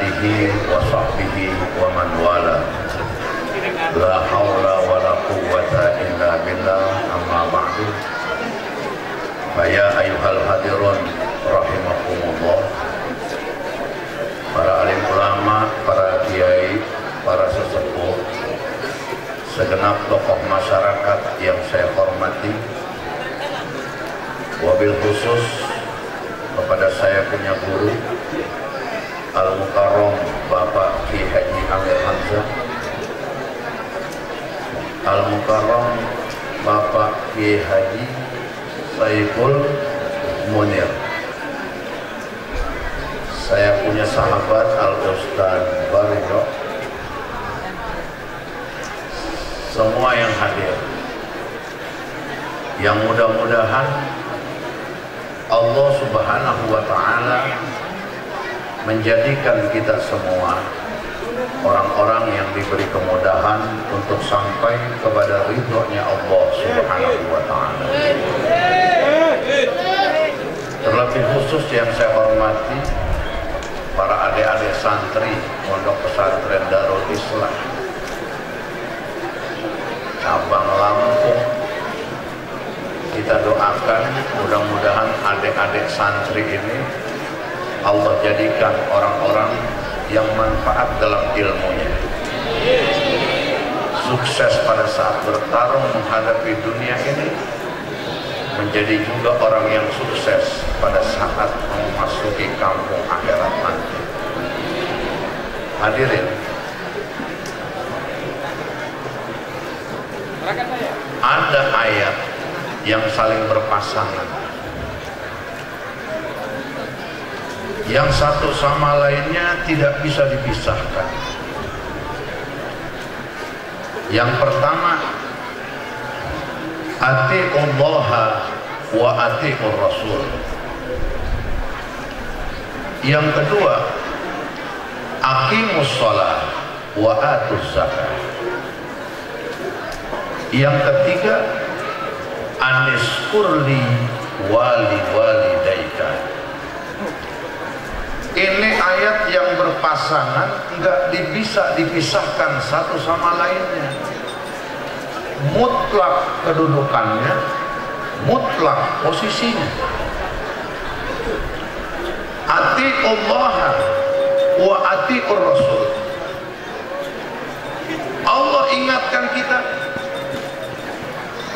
alihi wa sahbihi wa man wala. La haula wa la quwwata illa billah, amma ba'du. Faya ayyuhal hadirun rahimakumullah. Para alim ulama, para kiai, para sesepuh, segenap tokoh masyarakat yang saya hormati, wabil khusus kepada saya punya guru Al-Mukarram Bapak Ki Haji Amir Hamzah, Al-Mukarram Bapak Ki Haji Saiful Munir. Saya punya sahabat Al-Ustaz Barjo, semua yang hadir, yang mudah-mudahan Allah Subhanahu wa Ta'ala menjadikan kita semua orang-orang yang diberi kemudahan untuk sampai kepada ridhonya Allah Subhanahu wa Ta'ala. Terlebih khusus yang saya hormati para adik-adik santri Pondok Pesantren Darul Islam cabang Lampung. Kita doakan mudah-mudahan adik-adik santri ini Allah jadikan orang-orang yang manfaat dalam ilmunya, sukses pada saat bertarung menghadapi dunia ini, menjadi juga orang yang sukses pada saat memasuki kampung akhirat nanti. Hadirin, ada ayat yang saling berpasangan, yang satu sama lainnya tidak bisa dipisahkan. Yang pertama, atiullaha wa atiur rasul. Yang kedua, aqimus shalah wa atuz zakah. Yang ketiga, aniskurli wali walidaika. Ini ayat yang berpasangan, tidak bisa dipisahkan satu sama lainnya. Mutlak kedudukannya, mutlak posisinya. Atiullaha wa atiur rasul. Allah ingatkan kita,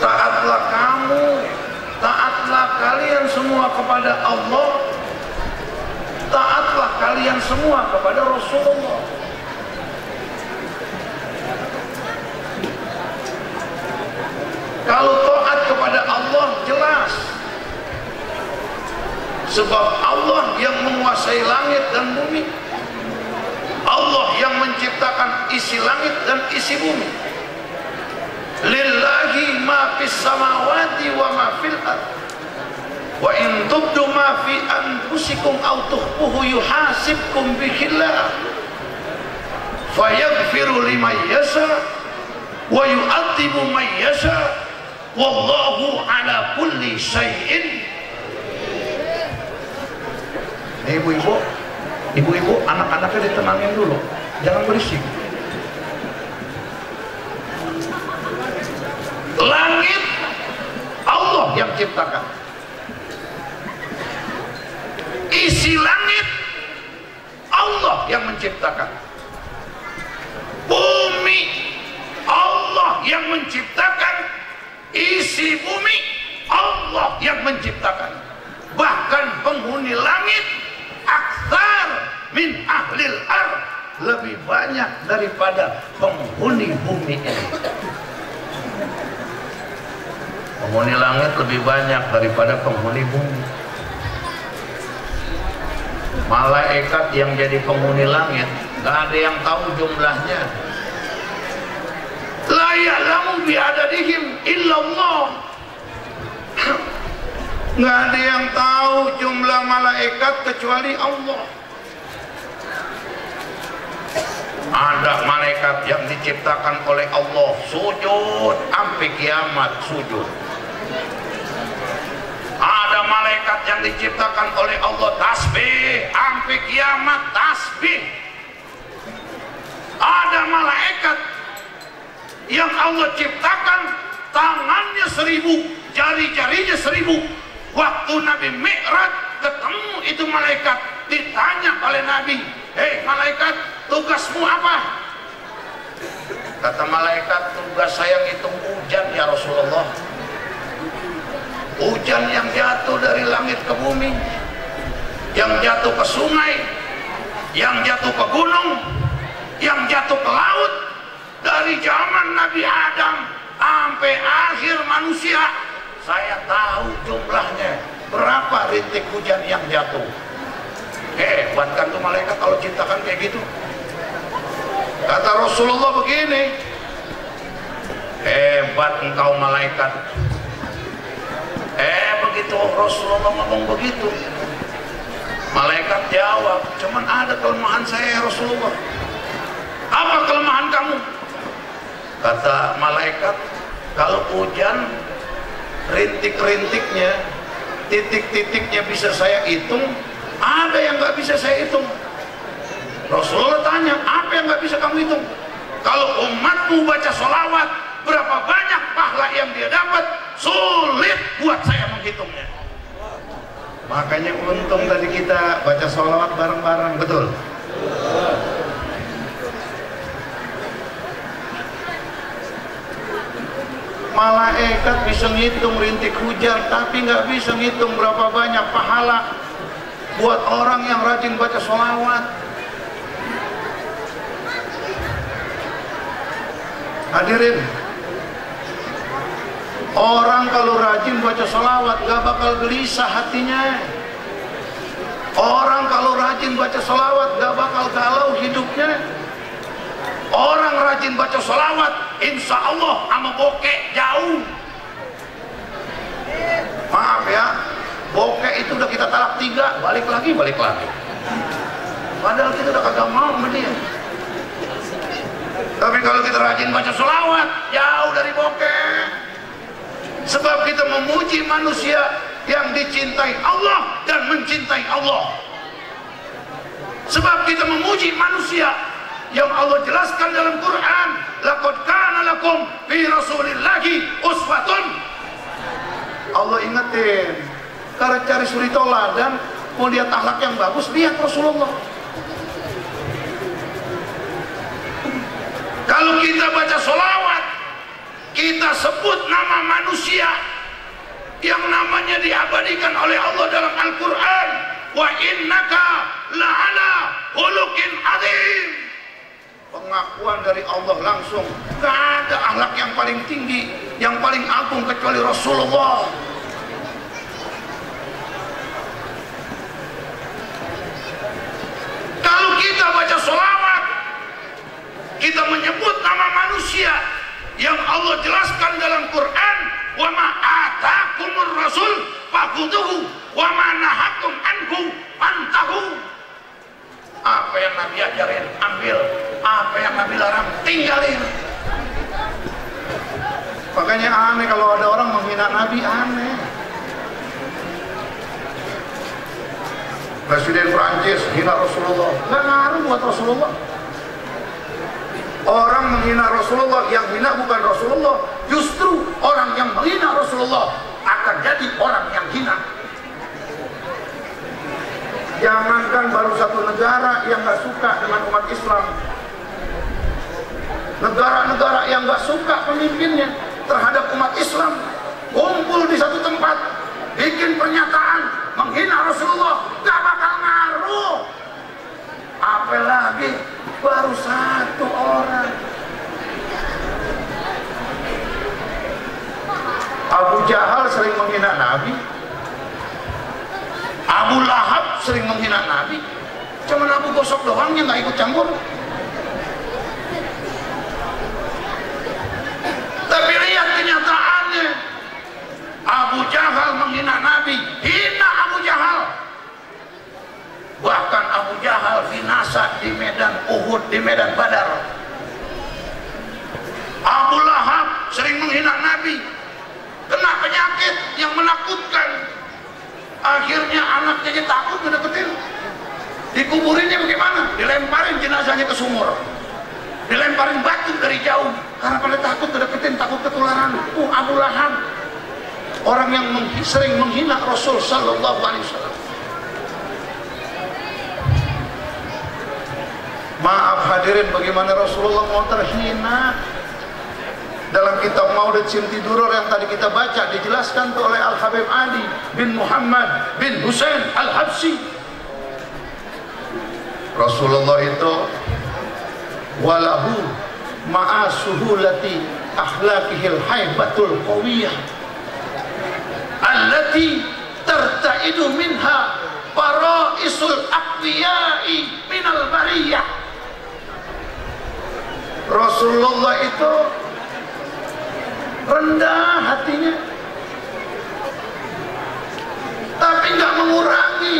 taatlah kamu, taatlah kalian semua kepada Allah, taatlah kalian semua kepada Rasulullah. Kalau taat kepada Allah jelas, sebab Allah yang menguasai langit dan bumi, Allah yang menciptakan isi langit dan isi bumi. Lillahi ma fis samawati wa ma fil ardh. Wa in tubdu ma fi anfusikum aw tukhfuhu yuhasibkum bihillah. Fayaghfiru liman yasha wa yu'adzibu man yasha. Wallahu ala kulli syai'in. Ibu-ibu, anak-anaknya ditenangin dulu, jangan berisik. Langit Allah yang ciptakan, isi langit Allah yang menciptakan, bumi Allah yang menciptakan, isi bumi Allah yang menciptakan. Bahkan penghuni langit aktsar min ahlil ardh, lebih banyak daripada penghuni bumi ini. Penghuni langit lebih banyak daripada penghuni bumi. Malaikat yang jadi penghuni langit gak ada yang tahu jumlahnya. La ya'lamu bi'adadihim illallah. Gak ada yang tahu jumlah malaikat kecuali Allah. Ada malaikat yang diciptakan oleh Allah sujud sampai kiamat sujud. Ada malaikat yang diciptakan oleh Allah tasbih sampai kiamat tasbih. Ada malaikat yang Allah ciptakan tangannya 1000, jari-jarinya 1000. Waktu Nabi Mi'raj ketemu itu malaikat, ditanya oleh Nabi, "Hei malaikat, tugasmu apa?" Kata malaikat, "Tugas saya ngitung hujan ya Rasulullah. Hujan yang jatuh dari langit ke bumi, yang jatuh ke sungai, yang jatuh ke gunung, yang jatuh ke laut, dari zaman Nabi Adam sampai akhir manusia. Saya tahu jumlahnya berapa rintik hujan yang jatuh." Hebat kan tuh malaikat kalau ciptakan kayak gitu. Kata Rasulullah begini, "Hebat engkau malaikat." Begitu Rasulullah ngomong begitu, malaikat jawab, "Cuman ada kelemahan saya ya Rasulullah." "Apa kelemahan kamu?" Kata malaikat, "Kalau hujan, rintik-rintiknya, titik-titiknya bisa saya hitung, ada yang nggak bisa saya hitung." Rasulullah tanya, "Apa yang nggak bisa kamu hitung?" "Kalau umatmu baca sholawat, berapa banyak pahala yang dia dapat, sulit buat saya menghitungnya." Makanya untung tadi kita baca sholawat bareng-bareng, betul? Malaikat bisa ngitung rintik hujan, tapi nggak bisa ngitung berapa banyak pahala buat orang yang rajin baca sholawat. Hadirin, orang kalau rajin baca sholawat gak bakal gelisah hatinya. Orang kalau rajin baca sholawat gak bakal galau hidupnya. Orang rajin baca sholawat insya Allah sama bokeh jauh. Maaf ya, bokeh itu udah kita talak 3, balik lagi. Padahal kita udah kagak mau sama dia. Tapi kalau kita rajin baca sholawat, jauh dari bokeh. Sebab kita memuji manusia yang dicintai Allah dan mencintai Allah. Sebab kita memuji manusia yang Allah jelaskan dalam Quran, "Laqad kana lakum fi rasulillahi uswatun." Allah ingetin, kalau cari suri toladan, mau lihat akhlak yang bagus, lihat Rasulullah. Kalau kita baca sholawat, kita sebut nama manusia yang namanya diabadikan oleh Allah dalam Al-Quran, "Wa innaka la'ala khuluqin azim." Pengakuan dari Allah langsung, gak ada akhlak yang paling tinggi, yang paling agung kecuali Rasulullah. Kalau kita baca sholawat, kita menyebut nama manusia yang Allah jelaskan dalam Quran, "Wa ma atakumur rasul fakhudhuhu wa ma nahakum anhu fantahu." Apa yang Nabi ajarin, ambil. Apa yang Nabi larang, tinggalin. Makanya aneh kalau ada orang menghina Nabi, aneh. Presiden Prancis hina Rasulullah, nggak ngaruh buat Rasulullah. Orang menghina Rasulullah, yang hina bukan Rasulullah. Justru orang yang menghina Rasulullah akan jadi orang yang hina. Jangankan baru satu negara yang nggak suka dengan umat Islam, negara-negara yang nggak suka pemimpinnya terhadap umat Islam kumpul di satu tempat, bikin pernyataan menghina Rasulullah, gak bakal ngaruh. Apalagi baru satu orang. Abu Jahal sering menghina Nabi, Abu Lahab sering menghina Nabi, cuman Abu Gosok doang yang nggak ikut campur. Tapi lihat kenyataannya, Abu Jahal menghina Nabi, hina Abu Jahal. Bahkan Abu Jahal binasa di medan Uhud, di medan Badar. Abu Lahab sering menghina Nabi, kena penyakit yang menakutkan. Akhirnya anaknya aja takut ngedeketin. Dikuburinnya bagaimana? Dilemparin jenazahnya ke sumur. dilemparin batu dari jauh karena pada takut kedeketin, takut ketularan. Abu Lahab, orang yang sering menghina Rasul sallallahu alaihi wasallam. Maaf hadirin, bagaimana Rasulullah mau terhina? Dalam kitab Maulid Sinti Duror yang tadi kita baca dijelaskan oleh Al-Habib Ali bin Muhammad bin Husain Al-Habsyi. Rasulullah itu walahu ma'a suhulati akhlaqihil haibatul qawiyah allati tarta'idu minha paraisul aqwiyai minal bariyah. Rasulullah itu rendah hatinya, tapi nggak mengurangi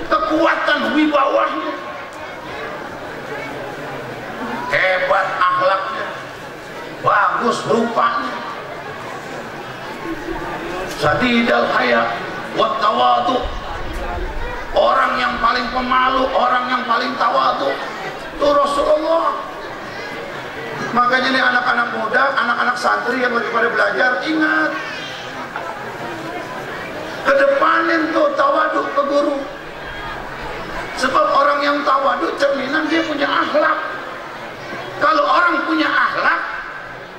kekuatan wibawahnya. Hebat akhlaknya, bagus rupanya, sadidal haya wa tawadu, orang yang paling pemalu, orang yang paling tawadu itu Rasulullah. Makanya nih anak-anak muda, anak-anak santri yang lagi pada belajar, ingat, kedepanin tuh tawadu ke guru. Sebab orang yang tawadu cerminan dia punya akhlak. Kalau orang punya akhlak,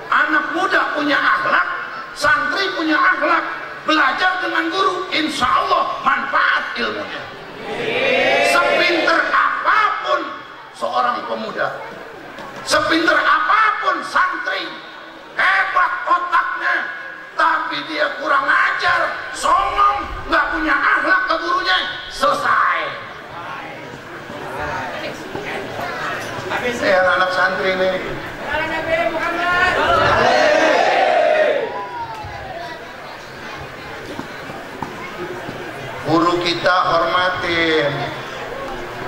anak muda punya akhlak, santri punya akhlak, belajar dengan guru, insya Allah manfaat ilmunya. Sepinter apapun seorang pemuda, sepinter apapun santri, hebat otaknya, tapi dia kurang ajar, songong, nggak punya akhlak ke gurunya, selesai. Anak santri ini, guru kita hormatin,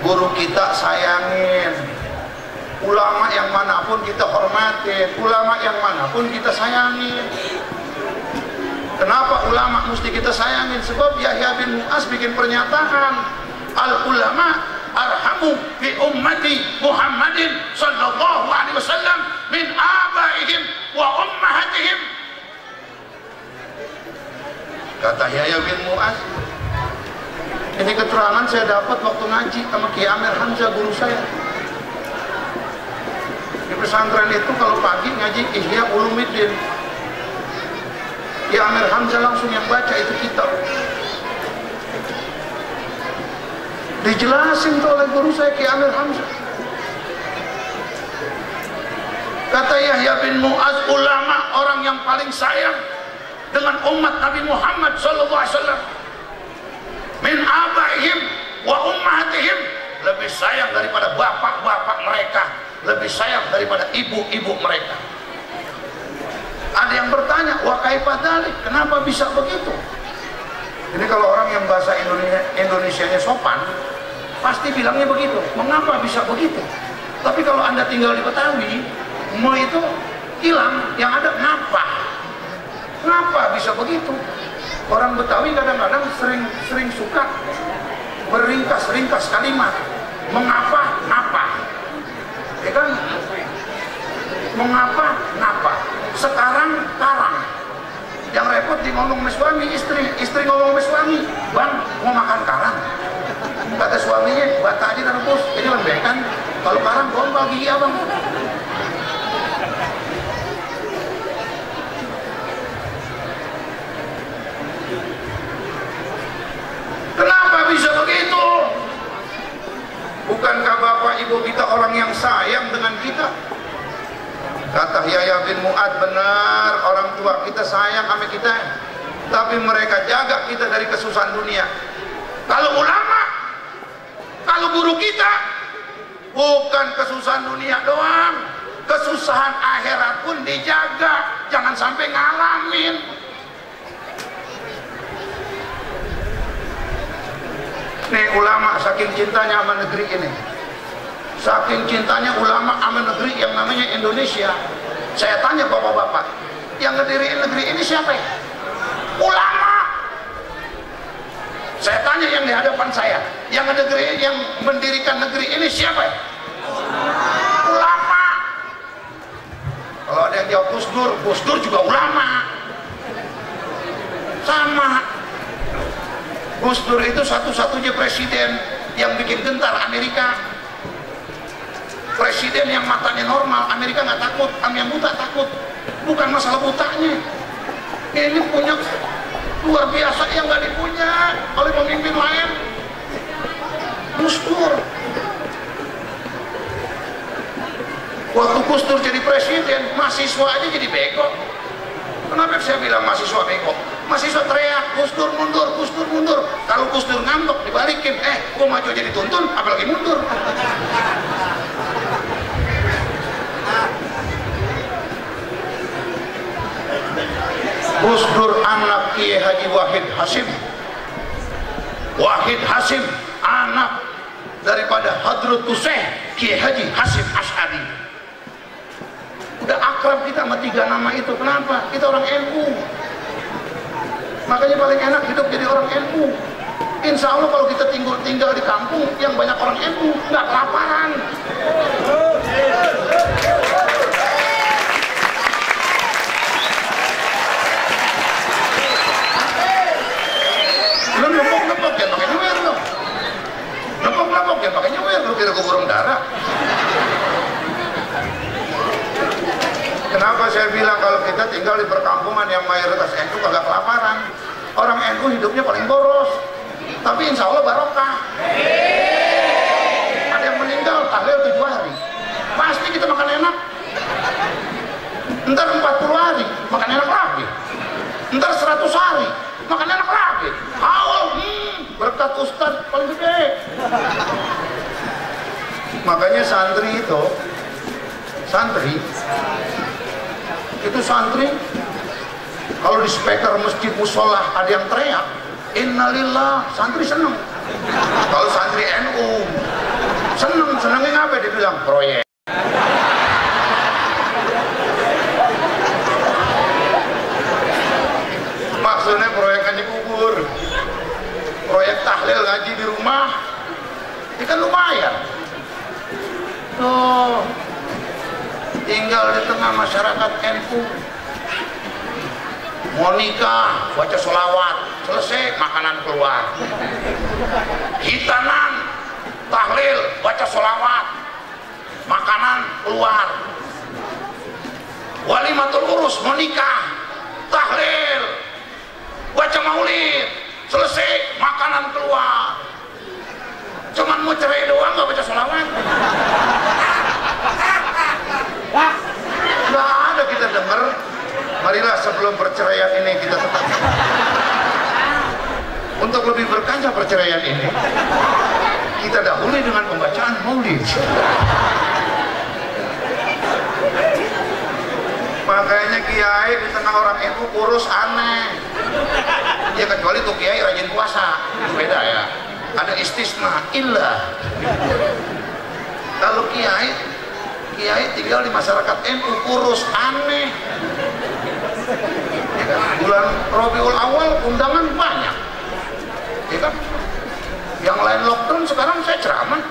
guru kita sayangin, ulama yang manapun kita hormatin, ulama yang manapun kita sayangin. Kenapa ulama mesti kita sayangin? Sebab Yahya bin Mu'az bikin pernyataan, al ulama arhamu bi ummati Muhammadin sallallahu alaihi wasallam min abaihim wa ummahatihim. Kata Yahya bin Mu'az, ini keterangan saya dapat waktu ngaji sama Kiai Amir Hamzah, guru saya. Di pesantren itu kalau pagi ngaji Ihya Ulumuddin, Kiai Amir Hamzah langsung yang baca itu kitab. Dijelasin tuh oleh guru saya Kiai Amir Hamzah. Kata Yahya bin Mu'az, ulama orang yang paling sayang dengan umat Nabi Muhammad sallallahu alaihi wasallam. Min abaihim wa ummahatihim, lebih sayang daripada bapak-bapak mereka, lebih sayang daripada ibu-ibu mereka. Ada yang bertanya, wa kaifa dzalik? Kenapa bisa begitu? Ini kalau orang yang bahasa Indonesianya sopan, pasti bilangnya begitu. Mengapa bisa begitu? Tapi kalau Anda tinggal di Betawi, mau itu hilang, yang ada ngapa? Kenapa bisa begitu? Orang Betawi kadang-kadang sering suka beringkas-ringkas kalimat. Mengapa? Ngapa? Ya kan? Mengapa? Ngapa? Sekarang karang. Yang repot di ngomong sama suami, istri ngomong sama suami, bang mau makan karang. Kata suaminya, bata aja dan rebus, ini lembek kan. Kalau karang gombal gigi abang. Kenapa bisa begitu? Bukankah bapak ibu kita orang yang sayang dengan kita? Kata Yahya bin Mu'ad, benar, orang tua kita sayang sama kita, tapi mereka jaga kita dari kesusahan dunia. Kalau ulama, kalau guru kita, bukan kesusahan dunia doang, kesusahan akhirat pun dijaga, jangan sampai ngalamin. Nih ulama saking cintanya sama negeri ini, saking cintanya ulama sama negeri yang namanya Indonesia. Saya tanya bapak-bapak, yang ngediriin negeri ini siapa ya? Ulama. Saya tanya yang di hadapan saya, yang mendirikan negeri ini siapa ya? Ulama. Kalau ada yang jawab Gus Dur juga ulama. Sama. Gus Dur itu satu-satunya presiden yang bikin gentar Amerika. Presiden yang matanya normal, Amerika nggak takut, yang buta takut. Bukan masalah butanya. Ini punya luar biasa yang nggak dipunya oleh pemimpin lain. Gus Dur. Waktu Gus Dur jadi presiden, mahasiswa aja jadi bego. Kenapa saya bilang mahasiswa bego? Mahasiswa teriak, Gus Dur mundur, Gus Dur mundur. Kalau Gus Dur ngambek, dibalikin, gua maju jadi tuntun, apalagi mundur. Gus Dur anak Kiai Haji Wahid Hasyim. Wahid Hasyim anak daripada Hadratus Syekh Kiai Haji Hasyim Asy'ari. Udah akrab kita sama tiga nama itu. Kenapa? Kita orang NU. Makanya paling enak hidup jadi orang NU. Insya Allah kalau kita tinggal di kampung yang banyak orang NU, nggak kelaparan. Lu nepok-nepok jangan pakai nyuwer lo. Nepok-nepok jangan pakai nyuwer, lu kira gue burung dara. Kenapa saya bilang kalau kita tinggal di perkampungan yang mayoritas NU kagak kelaparan? Orang NU hidupnya paling boros, tapi insya Allah barokah. Ada yang meninggal tahlil 7 hari, pasti kita makan enak. Ntar 40 hari makan enak lagi, ntar 100 hari makan enak lagi. Awal berkat ustadz paling gede. Makanya santri kalau di speaker masjid musola ada yang teriak innalillah, santri seneng. Kalau santri NU senengnya ngapa? Dia bilang proyek. Maksudnya proyek ngaji kubur, proyek tahlil ngaji di rumah, ini kan lumayan. Tuh, tinggal di tengah masyarakat NU. Mau nikah, baca sholawat, selesai makanan keluar. Hitanan, tahlil, baca sholawat, makanan keluar. Walimatul urus, mau nikah, tahlil, baca maulid, selesai makanan keluar. Cuman mau cerai doang nggak baca sholawat. Nggak ada kita dengar. Marilah sebelum perceraian ini kita tetap untuk lebih berkaca perceraian ini, kita dahului dengan pembacaan maulid. Makanya kiai di tengah orang NU kurus aneh. Ya kecuali tuh kiai rajin puasa, beda ya. Ada istisna illah. Kalau kiai tinggal di masyarakat NU kurus aneh. Ya kan? Bulan Rabiul Awal undangan banyak, ya kan? Yang lain lockdown, sekarang saya ceramah.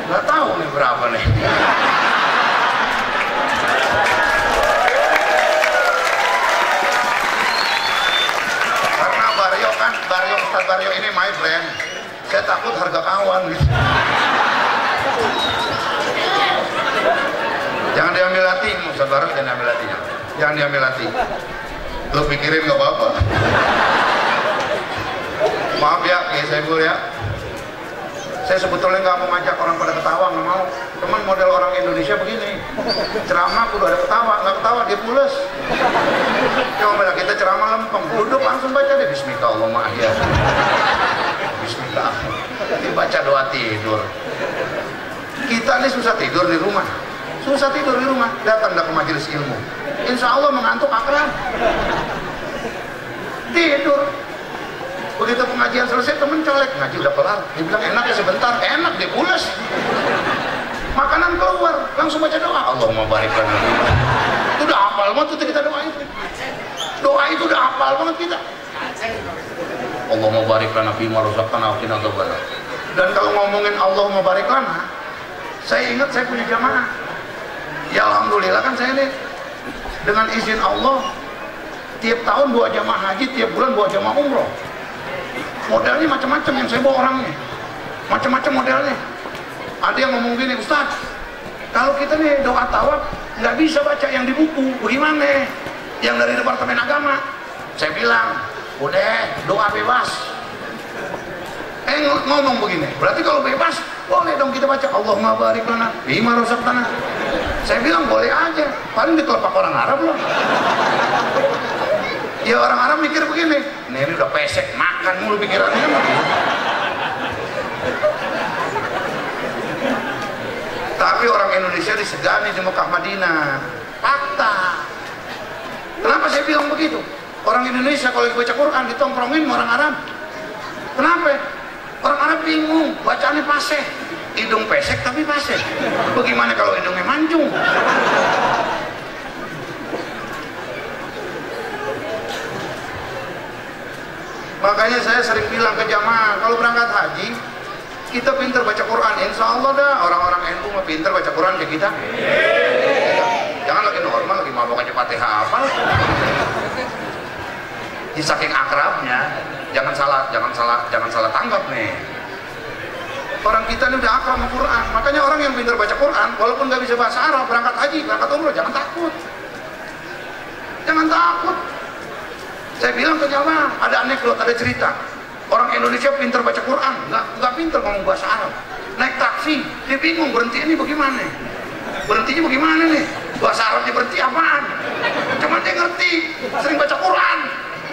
Nggak tahu nih berapa nih. Karena Ustadz Baryo ini my friend, saya takut harga kawan gitu. Jangan diambil hati, Ustadz Baryo jangan diambil hatinya. Jangan diambil hati. Lo pikirin gak apa-apa. Maaf ya, Kiai Saiful ya. Saya sebetulnya nggak mau ngajak orang pada ketawa, nggak mau. Cuman model orang Indonesia begini. Ceramah udah ada ketawa, nggak ketawa dia pules. Coba kita ceramah lempeng, duduk langsung baca deh Bismillahirrahmanirrahim. Bismillah. Dibaca doa tidur. Kita nih susah tidur di rumah. Datang ke majelis ilmu. Insya Allah mengantuk akrab. Tidur. Begitu pengajian selesai, temen colek, ngaji udah kelar. Dia bilang enak ya sebentar, enak dia pulas. Makanan keluar, langsung baca doa. Allahumma barik lana. Itu udah hafal banget tuh kita doa itu. Doa itu udah hafal banget kita. Allahumma barik lana fima razaqtana wa qina adzabannar. Dan kalau ngomongin Allahumma barik lana, saya ingat saya punya jamaah. Ya alhamdulillah. alhamdulillah kan saya nih dengan izin Allah tiap tahun bawa jamaah haji, tiap bulan bawa jamaah umroh. Modelnya macam-macam yang saya bawa orangnya, macam-macam modelnya. Ada yang ngomong gini, Ustaz, kalau kita nih doa tawaf nggak bisa baca yang di buku, bagaimana? Yang dari Departemen Agama. Saya bilang, udah doa bebas. Ngomong begini, berarti kalau bebas boleh dong kita baca Allahumma barik lana bima razaqtana. Saya bilang boleh aja, paling ditolak orang Arab loh. Ya orang Arab mikir begini, ini udah pesek makan mulu pikirannya. Tapi orang Indonesia disegani di Mekah Madinah. Fakta. Kenapa saya bilang begitu? Orang Indonesia kalau baca Quran ditongkrongin sama orang Arab. Kenapa? Orang Arab bingung, bacaannya paseh. Hidung pesek tapi paseh. Bagaimana kalau hidungnya mancung? Makanya saya sering bilang ke jamaah, kalau berangkat haji, kita pintar baca Quran. Insya Allah dah, orang-orang NU mah pintar baca Quran kayak kita. Jangan lagi normal, lagi mabok aja Fatihah hafal. Di saking akrabnya, jangan salah tanggap nih. Orang kita ini udah akrab sama Quran. Makanya orang yang pintar baca Quran, walaupun nggak bisa bahasa Arab, berangkat haji, berangkat umroh, jangan takut. Jangan takut. Saya bilang ke jamaah, ada anekdot, ada cerita. Orang Indonesia pintar baca Quran, nggak pintar ngomong bahasa Arab. Naik taksi, dia bingung berhenti ini bagaimana? Berhentinya bagaimana nih? Bahasa Arabnya berhenti apaan? Cuman dia ngerti, sering baca Quran.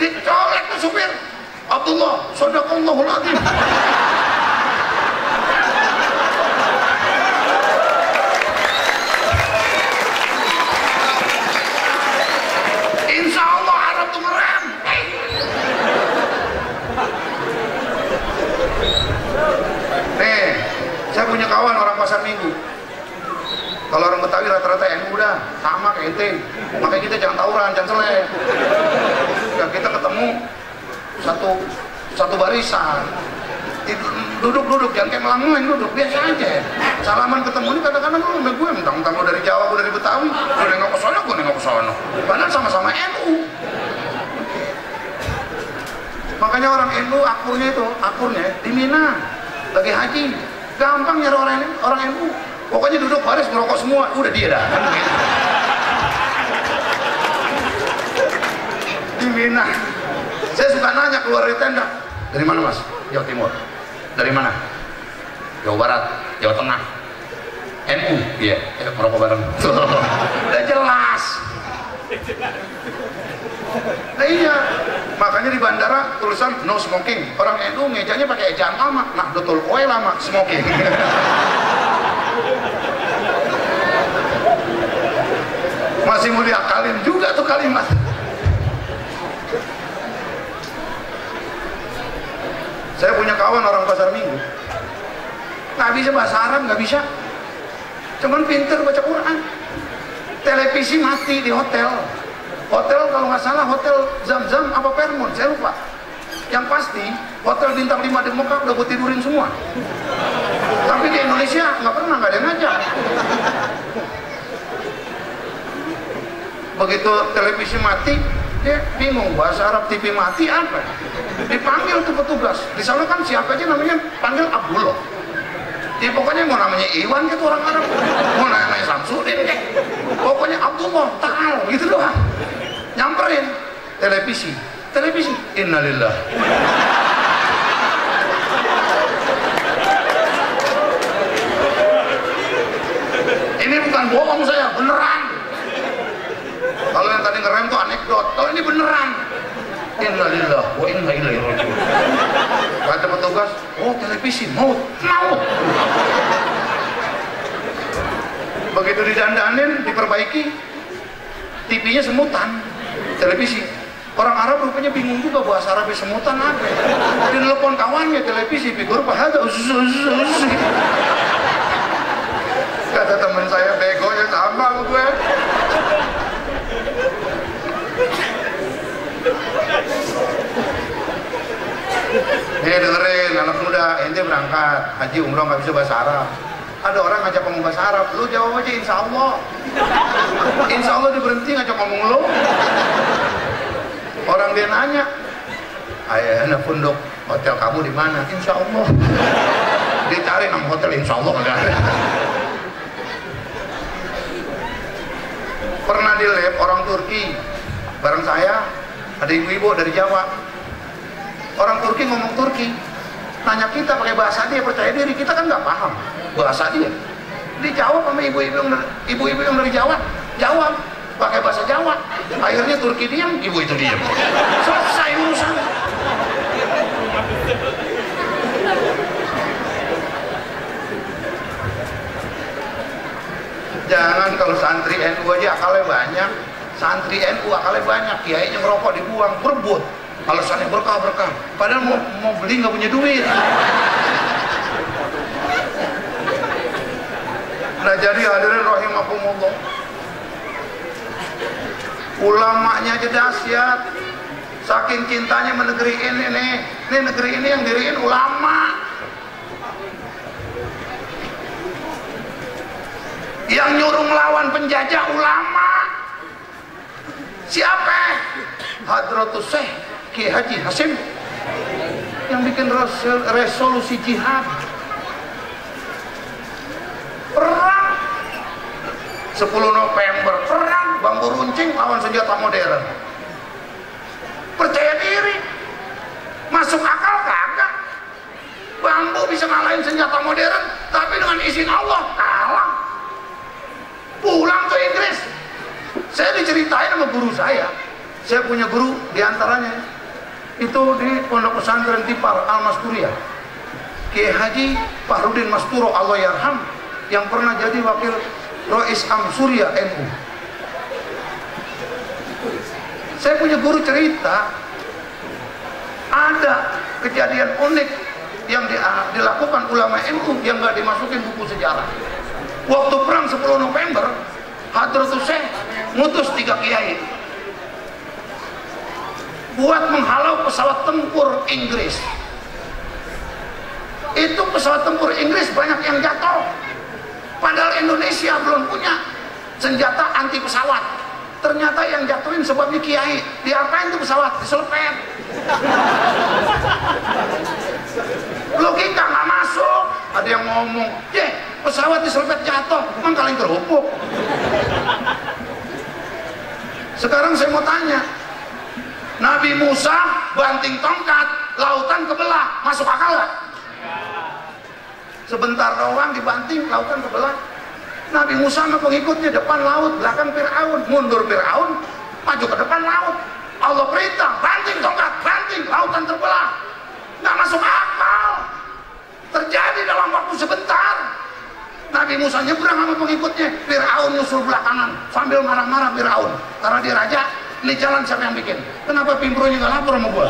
Dicolek tuh supir. Abdullah, sadaqallahul adzim. Insya Allah Arab tuh ngerem. Nih, saya punya kawan orang pasar Minggu. Kalau orang Betawi rata-rata NU udah sama kayak ente. Makanya kita jangan tawuran, jangan selek. Ya, kita ketemu satu barisan. Duduk, jangan kayak melang-melang, duduk biasa aja. Salaman ketemu ini kadang-kadang lu sama gue, mentang-mentang lu dari Jawa, gue dari Betawi. Lu nengok ke sono, gue nengok ke sono. Padahal sama-sama NU. Makanya orang NU akurnya di Mina lagi haji, gampang nyari orang NU. Pokoknya duduk baris merokok semua, udah dia dah. Kan begitu. Di Mina, saya suka nanya keluar dari tenda, dari mana mas? Jawa Timur. Dari mana? Jawa Barat, Jawa Tengah. NU, iya, merokok bareng. Udah jelas. Nah iya, makanya di bandara tulisan no smoking. Orang NU mejanya pakai ejaan lama, nah betul kowe lama smoking. Masih mau diakalin juga tuh kalimat. Saya punya kawan orang pasar Minggu, nggak bisa bahasa Arab, nggak bisa, cuman pinter baca Quran. Televisi mati di hotel kalau nggak salah hotel Zam-Zam apa Fairmont, saya lupa. Yang pasti hotel bintang 5 di Mekah udah gue tidurin semua. Tapi di Indonesia nggak pernah, nggak ada yang ngajak. Begitu televisi mati, dia bingung bahasa Arab, TV mati apa? Dipanggil tuh petugas. Di sana kan siapa aja namanya panggil Abdullah. Ya pokoknya mau namanya Iwan gitu orang Arab, mau namanya Samsudin kayak. Pokoknya Abdullah, Ta'al gitu doang. Nyamperin televisi, innalillah. Ini bukan bohong saya, beneran. Kalau yang tadi ngerem tuh anekdot, kalau ini beneran. Innalillah wa inna ilaihi raji'un. Kata petugas, oh televisi maut. Begitu didandanin, diperbaiki, TV-nya semutan, televisi. Orang Arab rupanya bingung juga bahasa Arabnya semutan apa. Dia nelpon kawannya, televisi figur pahala kata teman saya, begonya sama sama gue. Nih dengerin anak muda, ente berangkat haji umroh nggak bisa bahasa Arab. Ada orang ngajak ngomong bahasa Arab, lu jawab aja insya Allah. berhenti ngajak ngomong lo. Orang dia nanya, ayah pondok hotel kamu di mana? Insya Allah. Dicari nama hotel, insya Allah nggak ada. Pernah di lab orang Turki bareng saya, ada ibu-ibu dari Jawa. Orang Turki ngomong Turki, nanya kita pakai bahasa dia, percaya diri, kita kan nggak paham bahasa dia. Dijawab sama ibu-ibu yang dari Jawa, jawab pakai bahasa Jawa. Akhirnya Turki diam, ibu itu diam. Selesai urusan. Jangan kalau santri NU aja akalnya banyak, santri NU akalnya banyak, kiainya ngerokok dibuang, berebut, alasannya berkah, padahal mau beli nggak punya duit. Nah jadi hadirin rahimakumullah, ulamanya aja dahsyat, saking cintanya menegeri ini nih, negeri ini yang diriin ulama. Yang nyuruh melawan penjajah ulama. Siapa? Hadratus Syekh Kiai Haji Hasim yang bikin resolusi jihad. Perang 10 November, perang bambu runcing lawan senjata modern. Percaya diri, masuk akal kagak? Bambu bisa ngalahin senjata modern, tapi dengan izin Allah kalah. Pulang ke Inggris, saya diceritain sama guru saya punya guru diantaranya itu di Pondok Pesantren Tipar Al-Masturiyah, Kiai Haji Fahrudin Masturo Allah yarham, yang pernah jadi wakil Rois Am Surya NU. Saya punya guru cerita ada kejadian unik yang dilakukan ulama NU yang nggak dimasukin buku sejarah. Waktu perang 10 November, Hadratus Syekh ngutus 3 kiai buat menghalau pesawat tempur Inggris. Itu pesawat tempur Inggris banyak yang jatuh, padahal Indonesia belum punya senjata anti pesawat. Ternyata yang jatuhin sebabnya kiai. Diapain tuh pesawat? Diselepet. Logika nggak masuk. Ada yang ngomong, pesawat diselepet jatuh, emang kalian kerupuk. Sekarang saya mau tanya, Nabi Musa banting tongkat, lautan kebelah, masuk akal gak? Sebentar doang dibanting, lautan kebelah. Nabi Musa sama pengikutnya depan laut, belakang Fir'aun, mundur Fir'aun, maju ke depan laut. Allah perintah, banting tongkat, banting, lautan terbelah. Nggak masuk akal. Terjadi dalam waktu sebentar. Nabi Musa nyebrang sama pengikutnya, Fir'aun nyusul belakangan sambil marah-marah Fir'aun karena dia raja. Ini jalan siapa yang bikin? Kenapa pimprunya nggak lapor sama gua?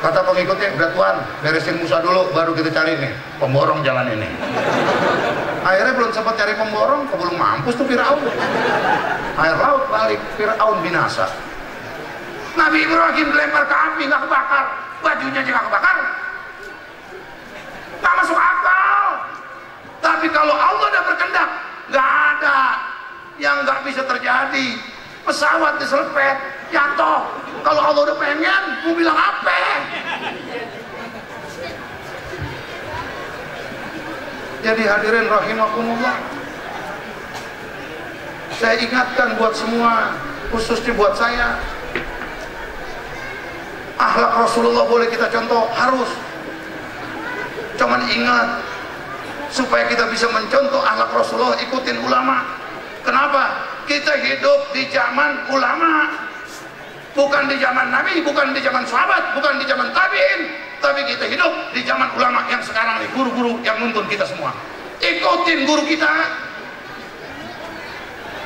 Kata pengikutnya, udah Tuan, beresin Musa dulu, baru kita cari nih pemborong jalan ini. Akhirnya belum sempat cari pemborong, keburu mampus tuh Fir'aun. Air laut balik, Fir'aun binasa. Nabi Ibrahim dilempar ke api, nggak kebakar, bajunya juga kebakar. Nggak masuk akal. Tapi kalau Allah udah berkehendak, nggak ada yang nggak bisa terjadi. Pesawat diselepet, jatuh. Kalau Allah udah pengen, mau bilang apa? Jadi hadirin rahimakumullah, saya ingatkan buat semua, khususnya buat saya, akhlak Rasulullah boleh kita contoh, harus. Cuman ingat, supaya kita bisa mencontoh akhlak Rasulullah, ikutin ulama. Kenapa? Kita hidup di zaman ulama, bukan di zaman Nabi, bukan di zaman sahabat, bukan di zaman tabi'in, tapi kita hidup di zaman ulama yang sekarang nih, guru-guru yang nuntun kita semua. Ikutin guru kita.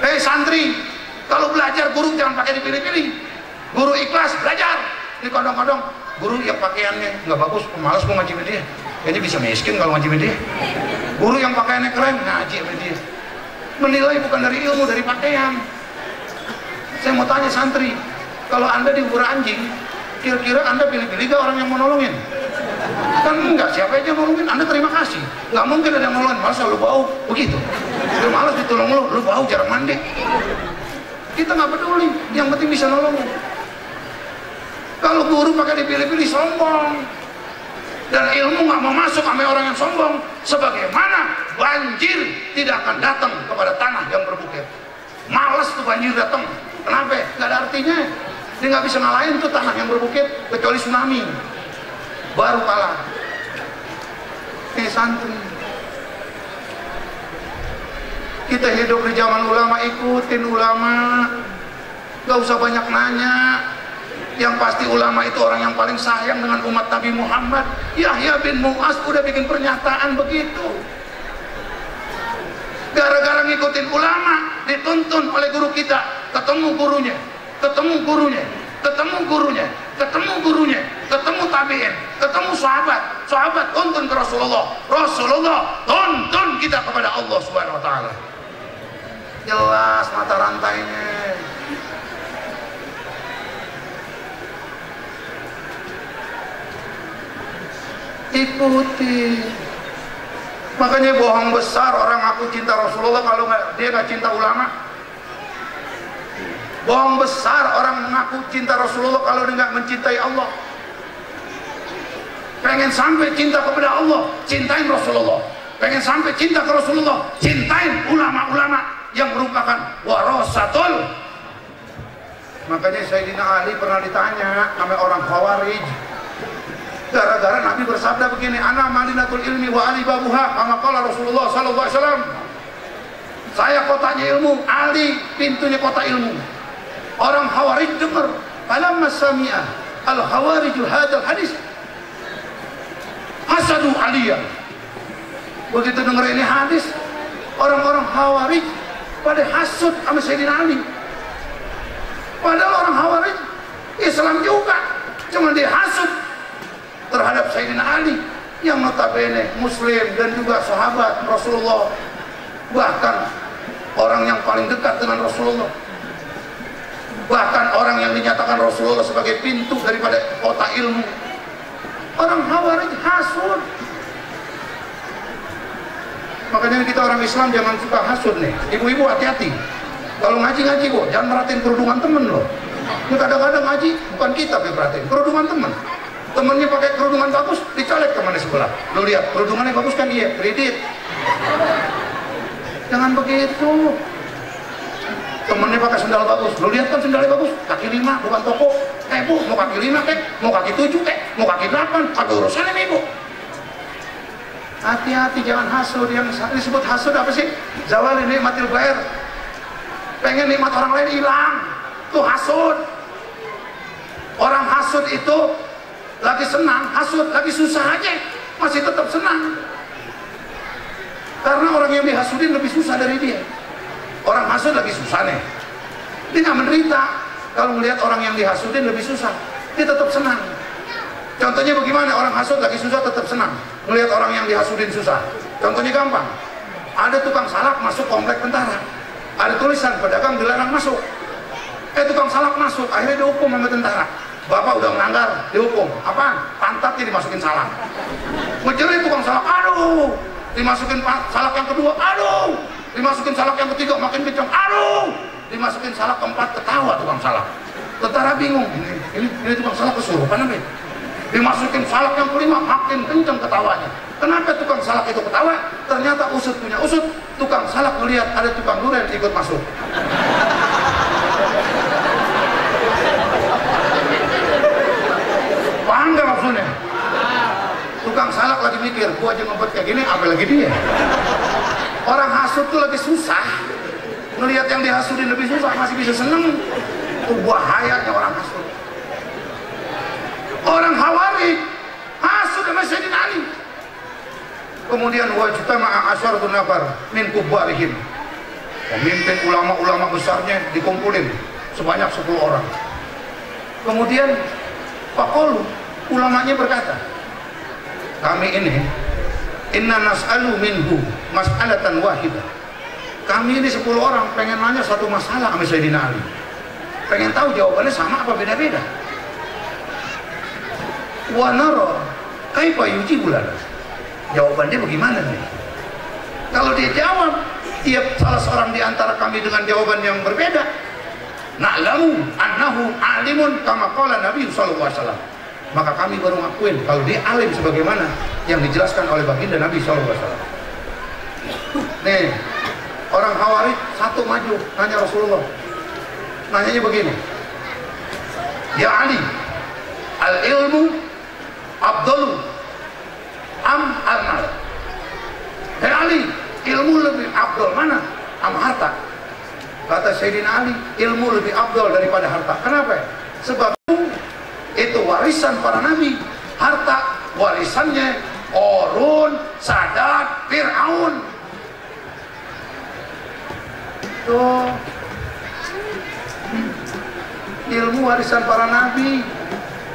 Hei santri, kalau belajar guru jangan pakai dipilih-pilih. Guru ikhlas belajar. Ini kadang-kadang guru yang pakaiannya nggak bagus, pemalas mau ngaji sama dia. Kayaknya bisa miskin kalau ngaji sama dia. Guru yang pakaiannya keren, ngaji sama dia. Menilai bukan dari ilmu, dari pakaian. Saya mau tanya santri, kalau anda dihubur anjing, kira-kira anda pilih-pilih gak orang yang mau nolongin? Kan enggak, siapa aja nolongin, Anda terima kasih. Nggak mungkin ada yang nolongin, masa lu bau begitu. Lu malas ditolong lu bau jarang mandi. Kita nggak peduli, yang penting bisa nolongin. Kalau guru pakai dipilih-pilih sombong, dan ilmu nggak mau masuk sama orang yang sombong, sebagaimana banjir tidak akan datang kepada tanah yang berbukit. Malas tuh banjir datang, kenapa? Nggak ada artinya. Dia nggak bisa ngalahin tuh tanah yang berbukit kecuali tsunami, baru kalah. Santri, kita hidup di zaman ulama, ikutin ulama, nggak usah banyak nanya. Yang pasti ulama itu orang yang paling sayang dengan umat Nabi Muhammad. Yahya bin Mu'az udah bikin pernyataan begitu. Gara-gara ngikutin ulama, dituntun oleh guru kita, ketemu gurunya, ketemu gurunya, ketemu gurunya, ketemu gurunya, ketemu tabi'in, ketemu sahabat, sahabat tuntun ke Rasulullah, Rasulullah tuntun kita kepada Allah Subhanahu wa taala. Jelas mata rantainya. Ikuti. Makanya bohong besar orang ngaku cinta Rasulullah kalau dia nggak cinta ulama. Bohong besar orang mengaku cinta Rasulullah kalau dia nggak mencintai Allah. Pengen sampai cinta kepada Allah, cintain Rasulullah. Pengen sampai cinta ke Rasulullah, cintain ulama-ulama yang merupakan warasatul. Makanya Sayyidina Ali pernah ditanya sama orang Khawarij, gara-gara Nabi bersabda begini, ana madinatul ilmi wa ali babuha, kama qala Rasulullah sallallahu alaihi wasallam. Saya kotanya ilmu, Ali pintunya kota ilmu. Orang Khawarij dengar, falamma sami'a al khawariju hadzal hadis hasadu aliyah. Begitu dengar ini hadis, orang-orang Khawarij pada hasud sama Sayyidina Ali. Padahal orang Khawarij Islam juga, cuma dia hasud terhadap Sayyidina Ali yang notabene muslim dan juga sahabat Rasulullah, bahkan orang yang paling dekat dengan Rasulullah, bahkan orang yang dinyatakan Rasulullah sebagai pintu daripada kota ilmu. Orang Khawarij hasud. Makanya kita orang Islam jangan suka hasud nih. Ibu-ibu hati-hati kalau ngaji-ngaji kok, jangan merhatiin kerudungan temen loh. Kadang-kadang ngaji bukan kita yang perhatiin, kerudungan temen. Temennya pakai kerudungan bagus, dicolek ke mana sebelah. Lo lihat kerudungannya bagus kan, iya, kredit. Jangan begitu. Temennya pakai sendal bagus, lo lihat kan sendalnya bagus, kaki 5 bukan toko. Bu, mau kaki 5 mau kaki 7 mau kaki 8, ada urusannya nih bu. Hati-hati, jangan hasud. Yang disebut hasud apa sih? Zawali nikmatil ghair. Pengen nikmat orang lain hilang, tuh hasud. Orang hasud itu lagi senang, hasud lagi susah aja masih tetap senang. Karena orang yang dihasudin lebih susah dari dia. Orang hasud lagi susah nih, dia nggak menderita. Kalau melihat orang yang dihasudin lebih susah, dia tetap senang. Contohnya bagaimana? Orang hasud lagi susah tetap senang melihat orang yang dihasudin susah. Contohnya gampang, ada tukang salak masuk komplek tentara, ada tulisan pedagang dilarang masuk. Tukang salak masuk, akhirnya dihukum sama tentara. Bapak udah melanggar, dihukum. Apaan? Pantatnya dimasukin salak. Ngejerit tukang salak, aduh. Dimasukin salak yang kedua, aduh. Dimasukin salak yang ketiga, makin kencang, aduh. Dimasukin salak keempat, ketawa tukang salak. Tentara bingung, ini tukang salak kesurupan apa? Dimasukin salak yang kelima, makin kencang ketawanya. Kenapa tukang salak itu ketawa? Ternyata usut punya usut. Tukang salak melihat ada tukang durian ikut masuk. Paham gak maksudnya? Tukang salak lagi mikir, gua aja ngebet kayak gini, apalagi dia. Orang hasud tuh lagi susah, ngelihat yang dihasudin lebih susah masih bisa seneng. Itu bahayanya orang hasud. Orang Khawarij hasud sama Sayyidina Ali. Kemudian wajtama'a asyaratun nafar min kubbarihim. Pemimpin ulama-ulama besarnya dikumpulin sebanyak 10 orang. Kemudian faqalu, ulamanya berkata, kami ini inna nas'alu minhu mas'alatan wahidah. Kami ini 10 orang pengen nanya satu masalah sama Sayyidina Ali. Pengen tahu jawabannya sama apa beda-beda. Wa nara Kaifa yujibu lana? Jawaban dia bagaimana nih? Kalau dia jawab tiap salah seorang di antara kami dengan jawaban yang berbeda, na'lamu annahu alimun kama qala Nabi sallallahu alaihi wasallam, maka kami baru ngakuin kalau dia alim sebagaimana yang dijelaskan oleh baginda Nabi sallallahu alaihi wasallam. Nih, orang Khawarij satu maju nanya Rasulullah. Nanyanya begini, ya Ali, al-ilmu afdalu am al-mal? Hei Ali, ilmu lebih afdal mana sama harta? Kata Sayyidina Ali, ilmu lebih afdal daripada harta. Kenapa? Sebab itu warisan para nabi. Harta warisannya Qarun, Sadat, Fir'aun. Tuh, ilmu warisan para nabi,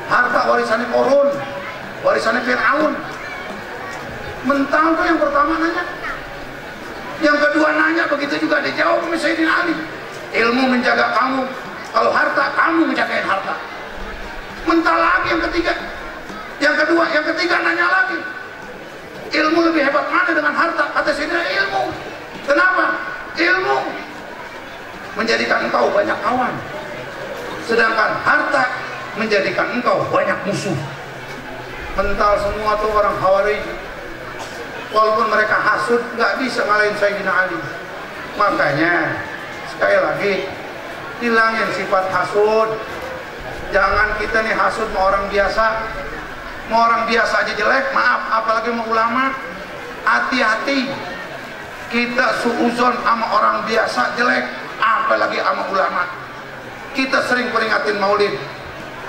harta warisannya Qarun, warisannya Fir'aun. Mental tuh yang pertama nanya, yang kedua nanya, begitu juga dijawab oleh Sayyidina Ali. Ilmu menjaga kamu, kalau harta kamu menjagain harta. Mental lagi yang ketiga, yang kedua, yang ketiga nanya lagi, ilmu lebih hebat mana dengan harta? Kata Sayyidina ilmu. Kenapa? Ilmu menjadikan engkau banyak kawan, sedangkan harta menjadikan engkau banyak musuh. Mental semua tuh orang Khawarij. Walaupun mereka hasud, nggak bisa ngalahin Sayyidina Ali. Makanya sekali lagi, hilangin sifat hasud. Jangan kita nih hasud sama orang biasa. Mau orang biasa aja jelek, maaf, apalagi mau ulama. Hati-hati, kita suuzon sama orang biasa jelek, apalagi sama ulama. Kita sering peringatin maulid.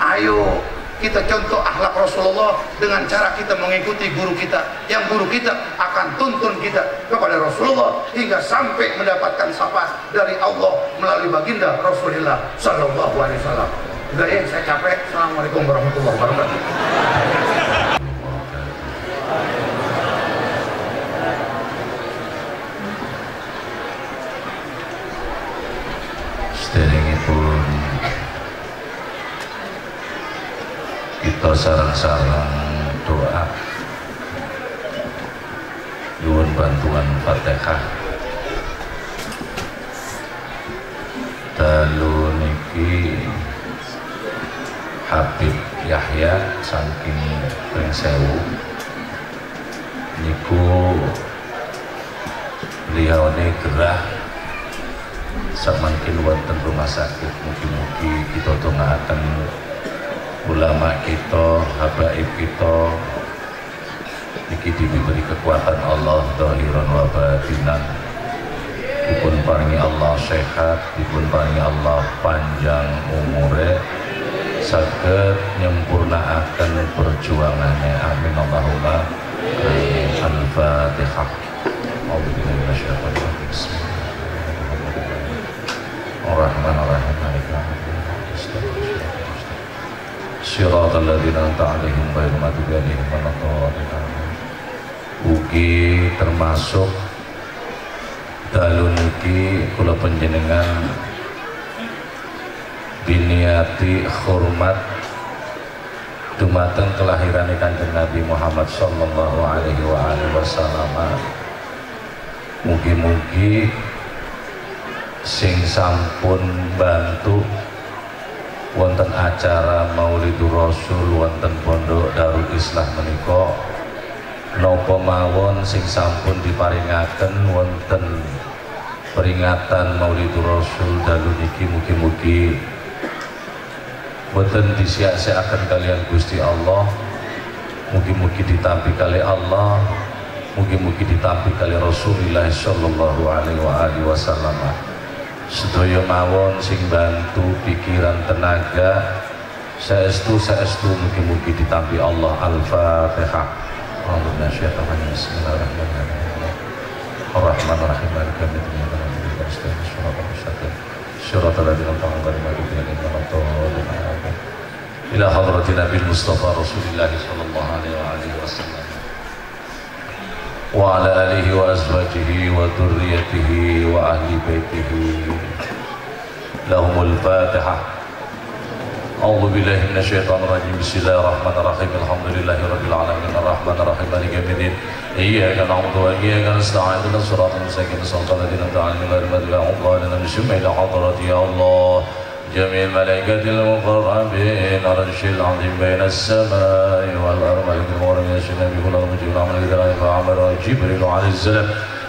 Ayo kita contoh akhlak Rasulullah dengan cara kita mengikuti guru kita, yang guru kita akan tuntun kita kepada Rasulullah hingga sampai mendapatkan syafaat dari Allah melalui baginda Rasulullah sallallahu alaihi wasallam. Udah ya, saya capek. Assalamualaikum warahmatullahi wabarakatuh. Sedherengipun kita sarang-sarang doa nyuwun bantuan Fatihah. Dalu niki Habib Yahya saking Pring Sewu niku beliaune gerah samangkin wonten rumah sakit. Mugi-mugi kita dongaaken ulama kita, habaib kita niki diberi kekuatan Allah zahiran wa batinan, dipun paringi Allah sehat, dipun paringi Allah panjang umure, saged nyempurnaaken perjuangannya. Amin Allahumma amin. Al-Fatihah. A'udzubillahi minasyaitonir rajim. Bismillahirrahmanirrahim. Shiratal ladzina an'amta 'alaihim ghairil maghdubi 'alaihim waladdallin. Ugi termasuk dalu niki kula panjenengan biniati hormat dumateng kelahiran Kanjeng Nabi Muhammad sallallahu alaihi wasallam. Mugi-mugi sing sampun bantu wonten acara Maulidur Rasul wonten Pondok Darul Islah menika napa mawon sing sampun diparingaken wonten peringatan Maulidur Rasul dalu niki mugi-mugi boten disia-siaken kalian Gusti Allah. Mugi-mugi ditampi kali Allah, mugi-mugi ditampi kali Rasulullah sallallahu alaihi wasallam. Sedaya mawon sing bantu pikiran tenaga saestu mugi-mugi ditampi Allah. Al-Fatihah. Bismillahirrahmanirrahim. Ar-Rahmanir-Rahim. Maliki yaumiddin. Syiratal ladzina an'amta 'alaihim ila hadratin Nabi Mustafa Rasulillah sallallahu alaihi wasallam wa ala alihi wa azwajihi wa dzurriyyatihi wa ahli baitihi lahumul Fatihah. أعوذ بالله من الشيطان الرجيم بسم الله الرحمن الرحيم الحمد لله رب العالمين الرحمن الرحيم مالك يوم الدين إياك نعبد وإياك نستعين اهدنا الصراط المستقيم صراط الذين أنعمت عليهم غير المغضوب عليهم ولا الضالين بسم إلى حضرة يا الله جميع الملائكة المقربين عرش العظيم بين السماء والأرض ملك المغرب يشهد بكل رب جبريل عمل الكرام فعمر جبريل عليه السلام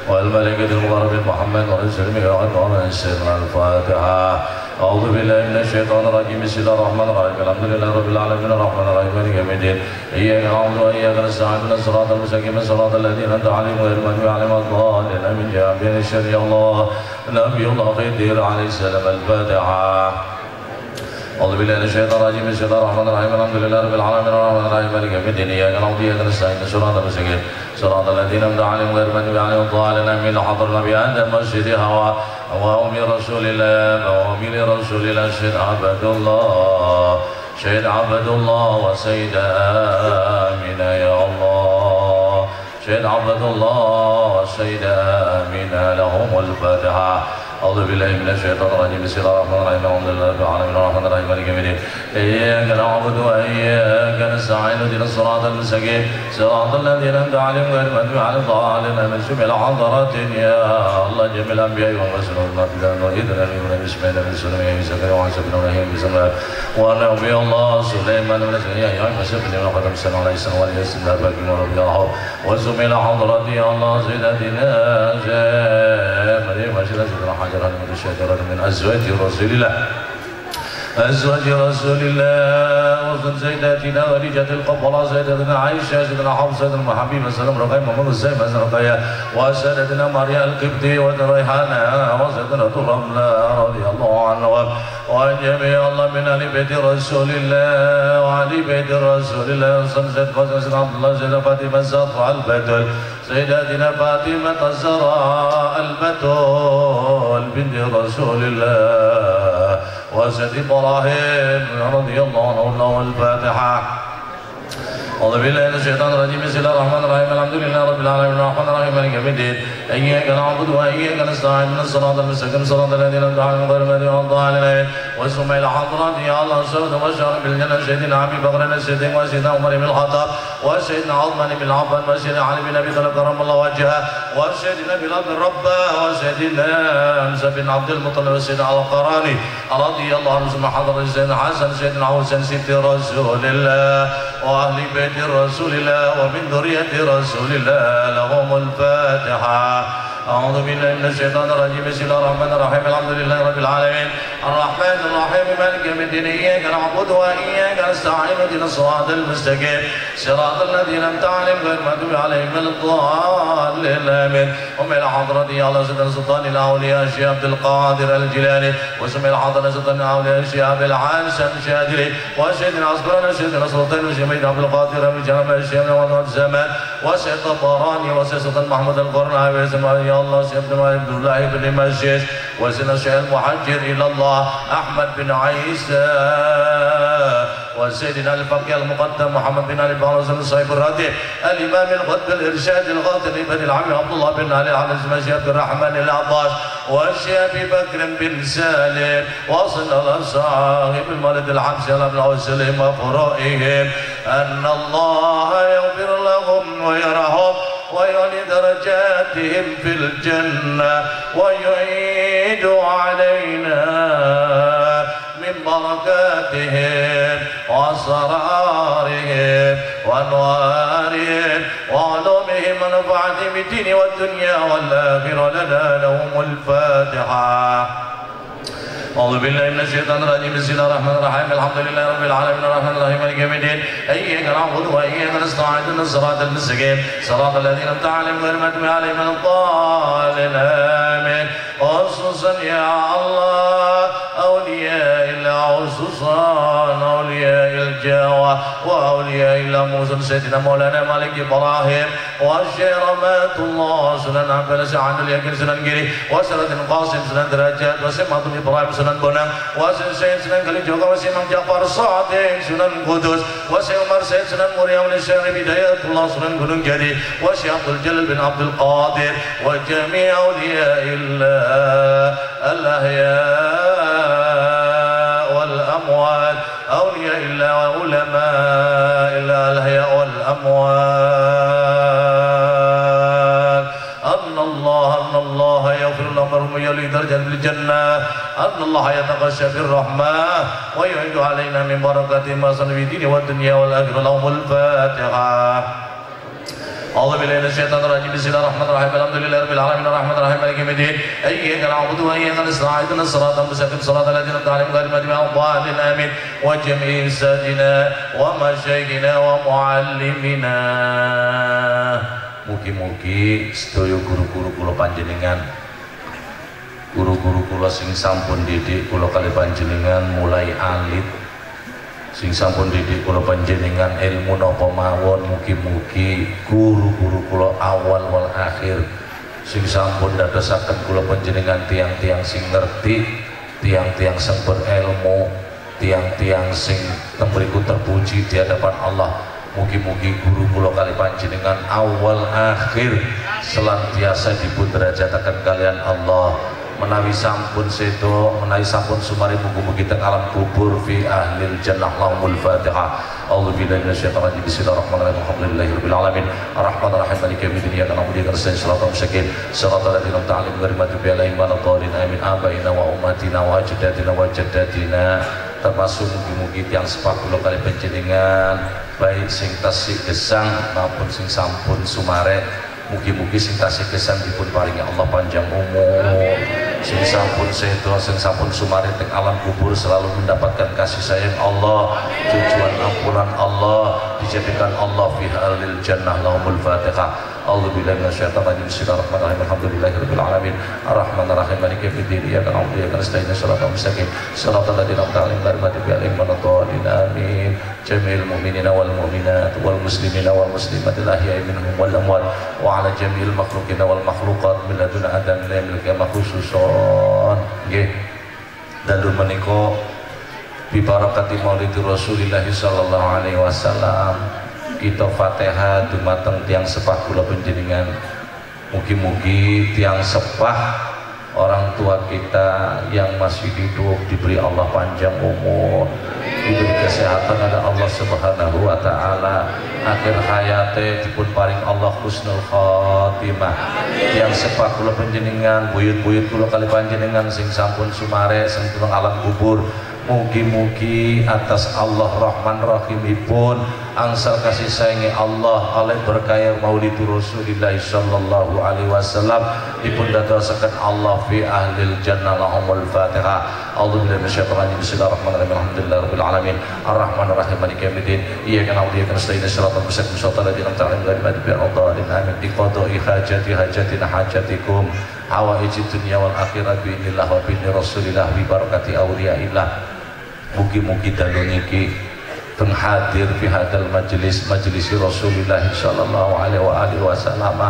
والملائكة المقربين محمد ورسول الله وعلى السلام الفاتحة. أعوذ بالله من الشيطان الرجيم بسم الله الرحمن الرحيم الحمد لله رب العالمين الرحمن الرحيم مالك يوم الدين إياك نعبد وإياك نستعين اهدنا الصراط المستقيم صراط الذين أنعمت عليهم غير المغضوب عليهم ولا الضالين آمين يا بين الشر يا الله نبي الله خضر عليه السلام الفاتحة. أعوذ بالله من الشيطان الرجيم بسم الله الرحمن الرحيم الحمد لله رب العالمين الرحمن الرحيم مالك يوم الدين إياك نعبد وإياك نستعين صراط المستقيم صراط الذين أنعمت عليهم غير المغضوب عليهم ولا الضالين آمين. حضرنا بهذا المسجد وأم رسول الله وأم رسول الله سيد عبد الله وسيد آمنة يا الله سيد عبد الله وسيد آمنة لهم الفاتحة. أعوذ بالله من الشيطان الرجيم بسم الله الرحمن الرحيم الحمد لله رب العالمين الرحمن الرحيم مالك يوم الدين إياك نعبد وإياك نستعين اهدنا الصراط المستقيم صراط الذين أنعمت عليهم غير المغضوب عليهم ولا الضالين آمين. شمل حضرات يا الله جميع الأنبياء والرسل والمرسلين وإذن من بسم الله من سلم يا زكريا وعيسى بن مريم بسم الله ونبي الله سليمان بن زكريا يا مسيح بن قدم سلام عليه السلام عليه السلام باقي وربي الله وشمل حضرات يا الله سيدنا مريم وسيدنا حجرا من الشجرة من أزواج رسول الله وزن سيداتنا ورجة القبلة سيدتنا عائشة سيدنا حفصة سيدنا حبيبة سلام رقيم محمد الزيمة رقية وسيدتنا مريم القبطي وريحانة وسيدنا رملة رضي الله عنه وجميع الله من آل بيت رسول الله وآل بيت رسول الله سيد قاسم سيدنا عبد الله سيدنا فاطمة الزهراء البتول سيداتنا فاطمة الزهراء البتول بنت رسول الله وسيد إبراهيم رضي الله عنه والفاتحة. أعوذ بالله من الشيطان الرجيم بسم الله الرحمن الرحيم الحمد لله رب العالمين الرحمن الرحيم مالك يوم الدين إياك نعبد وإياك نستعين اهدنا الصراط المستقيم صراط الذين أنعمت عليهم غير المغضوب عليهم ولا الضالين وسم إلى حضرات يا الله سود وبشر بالجنة سيدنا أبي بكر الصديق وسيدنا عمر بن الخطاب وسيدنا عثمان بن عفان وسيدنا علي بن أبي طالب كرم الله وجهه وسيدنا بلال بن رباه وسيدنا حمزة بن عبد المطلب وسيدنا القراني رضي الله عنهم ثم حضر سيدنا حسن سيدنا حسين سيد رسول الله وأهل بيت رسول الله ومن ذرية رسول الله لهم الفاتحة. أعوذ بالله من الشيطان الرجيم بسم الله الرحمن الرحيم الحمد لله رب العالمين الرحمن الرحيم مالك يوم الدين إياك نعبد وإياك نستعين اهدنا الصراط المستقيم صراط الذين أنعمت عليهم غير المغضوب عليهم ولا الضالين آمين. ومن حضرة يا الله سيدنا سلطان الأولياء الشيخ عبد القادر الجيلاني وسمي حضرة سلطان الأولياء الشيخ عبد الحسن الشاذلي وسيدنا عصبرنا سيدنا سلطان الشيخ عبد القادر بجنب الشيخ وضع الزمان وسيد الطبراني وسيد سلطان محمد القرناوي وسيد الله سيدنا عبد الله بن مشيش وسيدنا الشيخ المحجر إلى الله أحمد بن عيسى وسيدنا الفقيه المقدم محمد بن علي بن حسن صاحب الراتب الإمام القطب الإرشاد الغاطر بن العم عبد الله بن علي على الشيخ عبد الرحمن العطاش والشيخ أبي بكر بن سالم وصلنا صاحب المولد الحمسي على ابن وسلم وفرائهم أن الله يغفر لهم ويرحم ويعلي درجاتهم في الجنة ويعيد علينا من بركاتهم وأسرارهم وأنوارهم وعلومهم ونفعتهم في الدين والدنيا والآخرة لنا لهم الفاتحة. أعوذ بالله من الشيطان الرجيم بسم الله الرحمن الرحيم الحمد لله رب العالمين الرحمن الرحيم مالك يوم الدين إياك نعبد وإياك نستعين اهدنا الصراط المستقيم صراط الذين أنعمت عليهم غير المغضوب عليهم ولا الضالين آمين. خصوصا يا الله أولياء الله خصوصا أولياء الجوى وأولياء الله موسى سيدنا مولانا مالك إبراهيم والشيخ رحمة الله سنن عبد سعد اليقين سنن جري وسنن قاسم سنن درجات وسمعتم إبراهيم سنن بنان وسن سيد سنن كلي جوكا وسمع جعفر صادق سنن قدوس وسيد مرسيد سنن مريم للشيخ بداية الله سنن gunung جدي وشيخ عبد الجلال بن عبد القادر وجميع أولياء الله الأحياء والأموات Allah yaghfir lahum wa yali darajat fil jannah Allah yataghasha bir rahmah wa yu'idu alaina min barakati ma sanwi wa dunya wal akhirah lahumul fatihah. أعوذ بالله من الشيطان الرجيم بسم الله الرحمن الرحيم الحمد لله رب العالمين الرحمن الرحيم مالك يوم الدين إياك نعبد وإياك نستعين اهدنا الصراط المستقيم صراط الذين أنعمت عليهم غير المغضوب عليهم ولا الضالين آمين وجميع سادنا ومشايخنا ومعلمنا. Mugi-mugi sedaya guru-guru kula panjenengan, guru-guru kula sing sampun didik kula kali panjenengan mulai alit, sing sampun didik kula panjenengan ilmu napa mawon, mugi-mugi guru-guru kula awal wal akhir sing sampun dadosaken kula panjenengan tiang-tiang sing ngerti, tiang-tiang sing berilmu, tiang-tiang sing tembriku terpuji di hadapan Allah. Mugi-mugi guru kula kali panjenengan awal akhir senantiasa dipun derajataken kalian Allah. Menawi sampun sedo, menawi sampun sumari mugi-mugi teng alam kubur fi ahlil jannah lahumul fatihah. A'udzu billahi minasyaitonir rajim. Bismillahirrahmanirrahim. Alhamdulillahirabbil alamin. Arrahmanir rahim. Maliki yaumiddin. Iyyaka na'budu wa iyyaka nasta'in. Shiratal mustaqim. Shiratal ladzina an'amta 'alaihim ghairil maghdubi 'alaihim waladdallin. Amin. Abaina wa ummatina wa ajdatina wa jaddatina. Termasuk mugi-mugi tiyang sepak kula kali panjenengan baik sing tasih gesang maupun sing sampun sumare. Mugi-mugi sing tasih gesang dipun paringi Allah panjang umur, sing sampun sedo, sing sampun sumari teng alam kubur selalu mendapatkan kasih sayang Allah, tujuan ampunan Allah, dijadikan Allah fi halil jannah lahumul fatihah. A'udzu billahi minasyaitonir rajim. Bismillahirrahmanirrahim. Alhamdulillahirabbil alamin. Arrahmanir rahim. Maliki yaumiddin. Iyyaka na'budu wa iyyaka nasta'in. Shiratal mustaqim. Shiratal ladzina an'amta 'alaihim ghairil maghdubi 'alaihim waladdallin. Amin. Jami'il mu'minina wal mu'minat wal muslimina wal muslimatil ahya'i minhum wal amwat wa 'ala jami'il makhluqina wal makhluqat min ladun adam ila yaumil qiyamah khususon. Nggih. Dalu menika bi barakati maulidi Rasulillah sallallahu alaihi wasallam kita Fatihah dumateng tiang sepah kula panjenengan. Mugi-mugi tiang sepah orang tua kita yang masih hidup diberi Allah panjang umur, diberi kesehatan ada Allah Subhanahu wa taala, akhir hayate dipun paring Allah husnul khotimah. Tiang sepah kula panjenengan, buyut-buyut kula kali panjenengan sing sampun sumare sing tulung alam kubur, mugi-mugi atas Allah Rahman Rahimipun angsal kasih sayangi Allah oleh berkaya maulidu Rasulillah sallallahu alaihi wasallam dipun dadosaken Allah fi ahlil jannah lahumul fatihah. A'udzu billahi minasyaitonir rajim. Bismillahirrahmanirrahim. Alhamdulillahirabbil alamin. Arrahmanir rahim. Maliki yaumiddin. Iyyaka na'budu wa iyyaka nasta'in. Shiratal mustaqim. Shiratal ladzina an'amta 'alaihim ghairil maghdubi 'alaihim. Amin. Biqada'i hajatina hajatikum hawaijid dunya wal akhirah bi idznillah wa bi Rasulillah bi barakati auliyaillah. Mugi-mugi dalu niki teng hadir fi hadal majelis Rasulullah sallallahu alaihi wasallam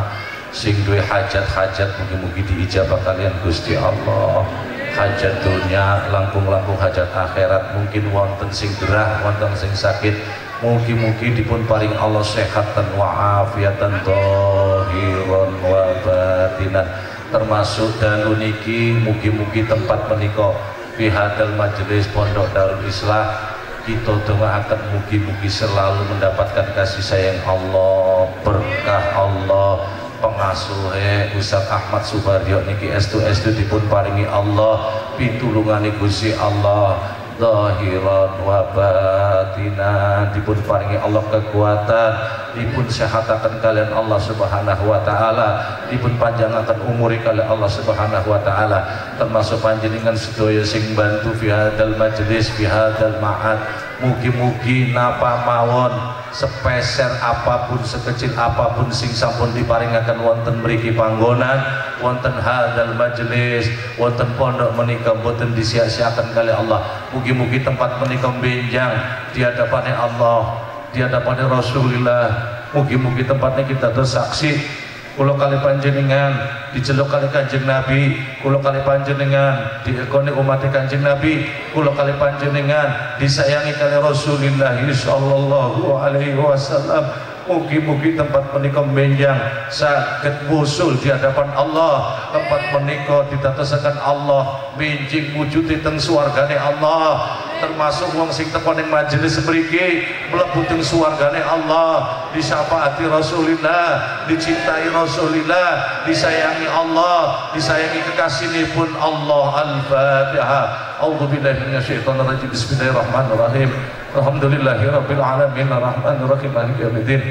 sing duwe hajat-hajat mugi-mugi diijabah kalian Gusti Allah. Hajat dunia langkung-langkung hajat akhirat, mungkin wonten sing gerah, wonten sing sakit, mugi-mugi dipun paring Allah sehatan wa afiatan dhahiran wa batinan. Termasuk dalu niki mugi-mugi tempat menika fi hadal majelis Pondok Darul Islah kita doakan mugi-mugi selalu mendapatkan kasih sayang Allah, berkah Allah, pengasuhe Ustaz Ahmad Subaryo niki estu dipun paringi Allah pitulungane Gusti Allah zahiran wa batinan, dipun paringi Allah kekuatan, dipun sehataken kalian Allah Subhanahu wa taala, dipun panjangaken umuri kalian Allah Subhanahu wa taala, termasuk panjenengan sedaya sing bantu fi hadal majelis fi hadal ma'ad. Mugi-mugi napa mawon sepeser apapun sekecil apapun sing sampun diparingaken wonten mriki panggonan, wonten hadal majelis, wonten pondok menika boten disia-siakan kali Allah. Mugi-mugi tempat menika benjang di hadapan Allah, di hadapan Rasulullah. Mugi-mugi tempatnya kita tersaksi kula kali panjenengan diceluk kali Kanjeng Nabi, kula kali panjenengan diekoni umat Kanjeng Nabi, kula kali panjenengan disayangi kali Rasulullah sallallahu alaihi wasallam. Mugi-mugi tempat menika benjang saged wusul di hadapan Allah, tempat menika ditatesaken Allah benjing wujud teng swargane Allah. termasuk wong sing teko ning majelis mriki mlebu teng swargane Allah, disyafaati Rasulillah, dicintai Rasulillah, disayangi Allah, disayangi kekasihipun Allah. Al-Fatihah. A'udzubillahi minasyaitonir rajim. Bismillahirrahmanirrahim. Alhamdulillahirabbil alamin arrahmanir rahim maliki yaumiddin.